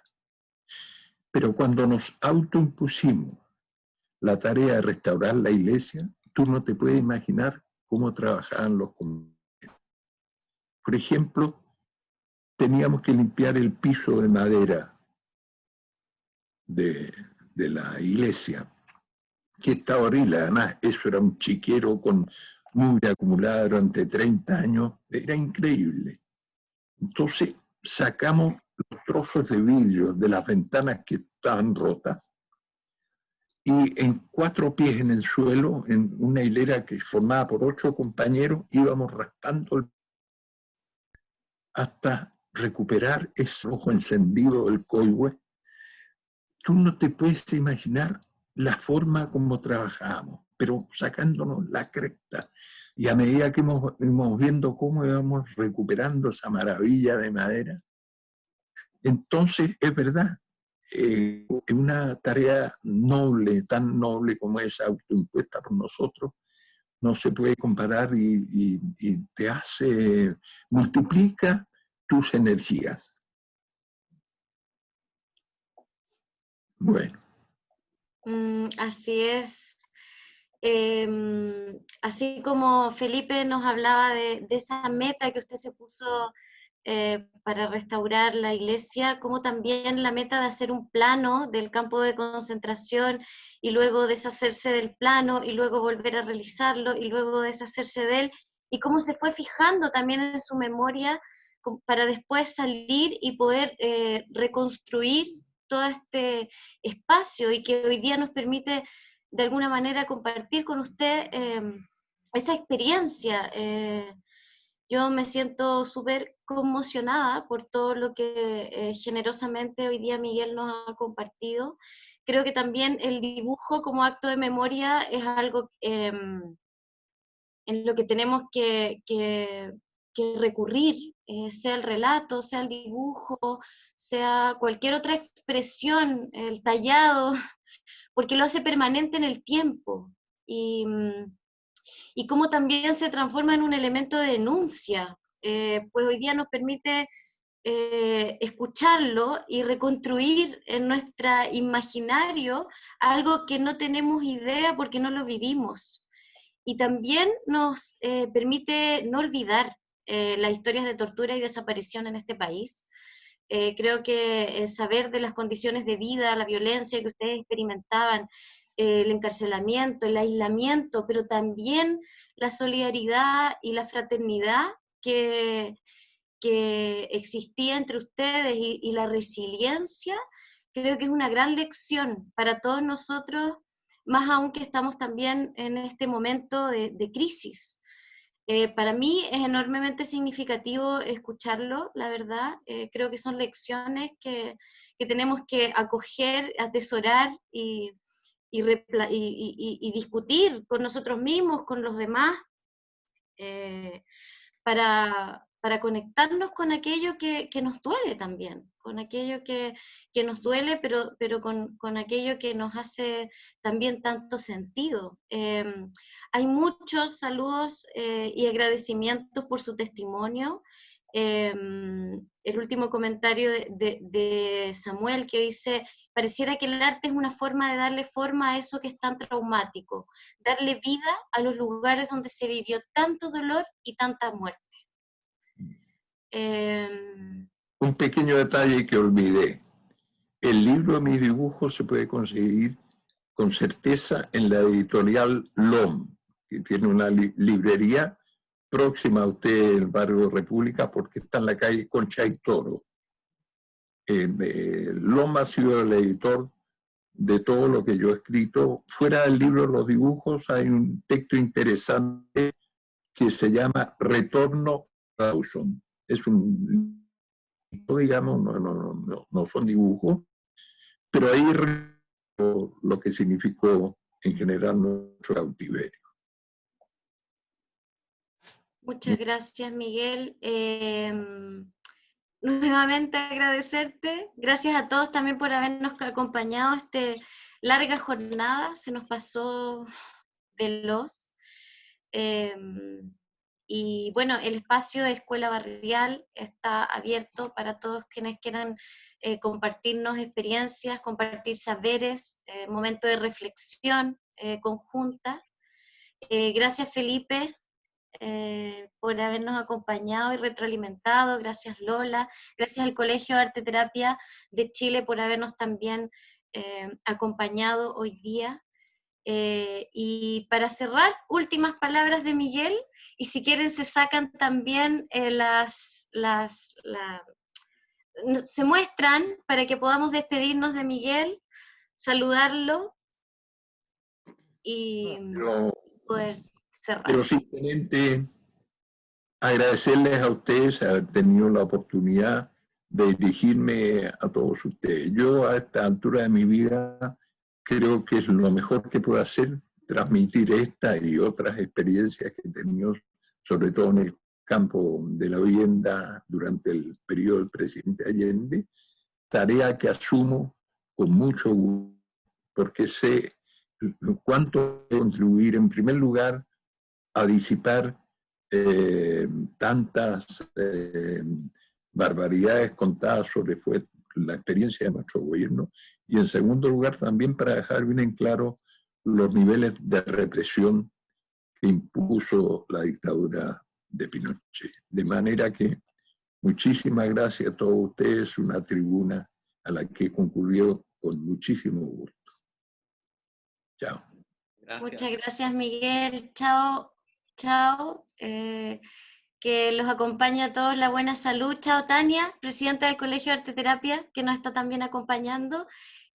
Pero cuando nos autoimpusimos la tarea de restaurar la iglesia, tú no te puedes imaginar cómo trabajaban los compañeros. Por ejemplo, teníamos que limpiar el piso de madera de la iglesia, que estaba horrible. Además, eso era un chiquero con mugre acumulada durante 30 años. Era increíble. Entonces, sacamos los trozos de vidrio de las ventanas que estaban rotas y en 4 pies en el suelo, en una hilera que formada por 8 compañeros, íbamos raspando hasta recuperar ese ojo encendido del coihue. Tú no te puedes imaginar la forma como trabajábamos, pero sacándonos la cresta. Y a medida que íbamos viendo cómo íbamos recuperando esa maravilla de madera, entonces es verdad, una tarea noble, tan noble como esa autoimpuesta por nosotros, no se puede comparar y te hace, multiplica tus energías. Bueno. Así es. Así como Felipe nos hablaba de esa meta que usted se puso para restaurar la iglesia, como también la meta de hacer un plano del campo de concentración y luego deshacerse del plano y luego volver a realizarlo y luego deshacerse de él, y cómo se fue fijando también en su memoria para después salir y poder reconstruir todo este espacio y que hoy día nos permite de alguna manera compartir con usted esa experiencia. Yo me siento súper conmocionada por todo lo que generosamente hoy día Miguel nos ha compartido. Creo que también el dibujo como acto de memoria es algo en lo que tenemos que recurrir, sea el relato, sea el dibujo, sea cualquier otra expresión, el tallado, porque lo hace permanente en el tiempo. Y cómo también se transforma en un elemento de denuncia, pues hoy día nos permite escucharlo y reconstruir en nuestro imaginario algo que no tenemos idea porque no lo vivimos. Y también nos permite no olvidar las historias de tortura y desaparición en este país. Creo que el saber de las condiciones de vida, la violencia que ustedes experimentaban, el encarcelamiento, el aislamiento, pero también la solidaridad y la fraternidad que existía entre ustedes y la resiliencia, creo que es una gran lección para todos nosotros, más aún que estamos también en este momento de crisis. Para mí es enormemente significativo escucharlo, la verdad. Creo que son lecciones que tenemos que acoger, atesorar y discutir con nosotros mismos, con los demás, para conectarnos con aquello que nos duele también, con aquello que nos duele, pero con aquello que nos hace también tanto sentido. Hay muchos saludos y agradecimientos por su testimonio. El último comentario de Samuel, que dice: pareciera que el arte es una forma de darle forma a eso que es tan traumático, darle vida a los lugares donde se vivió tanto dolor y tanta muerte. Un pequeño detalle que olvidé. El libro de mis dibujos se puede conseguir con certeza en la editorial LOM, que tiene una librería próxima a usted en el barrio República, porque está en la calle Concha y Toro. LOM ha sido el editor de todo lo que yo he escrito. Fuera del libro Los Dibujos hay un texto interesante que se llama Retorno a Dawson. Es un, digamos, no son dibujos, pero ahí lo que significó en general nuestro cautiverio. Muchas gracias, Miguel. Nuevamente agradecerte. Gracias a todos también por habernos acompañado esta larga jornada. Se nos pasó veloz. Y bueno, el espacio de Escuela Barrial está abierto para todos quienes quieran compartirnos experiencias, compartir saberes, momento de reflexión conjunta. Gracias, Felipe, por habernos acompañado y retroalimentado. Gracias, Lola. Gracias al Colegio de Arte Terapia de Chile por habernos también acompañado hoy día. Y para cerrar, últimas palabras de Miguel, y si quieren se sacan también se muestran para que podamos despedirnos de Miguel, saludarlo y poder cerrar. Pero simplemente agradecerles a ustedes haber tenido la oportunidad de dirigirme a todos ustedes. Yo a esta altura de mi vida creo que es lo mejor que puedo hacer, transmitir esta y otras experiencias que he tenido, sobre todo en el campo de la vivienda durante el periodo del presidente Allende, tarea que asumo con mucho gusto, porque sé cuánto contribuir, en primer lugar, a disipar tantas barbaridades contadas sobre la experiencia de nuestro gobierno, y en segundo lugar también para dejar bien en claro los niveles de represión que impuso la dictadura de Pinochet. De manera que muchísimas gracias a todos ustedes, una tribuna a la que concurrió con muchísimo gusto. Chao. Gracias. Muchas gracias, Miguel. Chao, chao. Que los acompañe a todos la buena salud. Chao, Tania, presidenta del Colegio de Arte Terapia, que nos está también acompañando.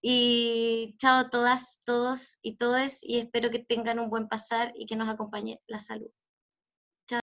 Y chao a todas, todos y todes, y espero que tengan un buen pasar y que nos acompañe la salud.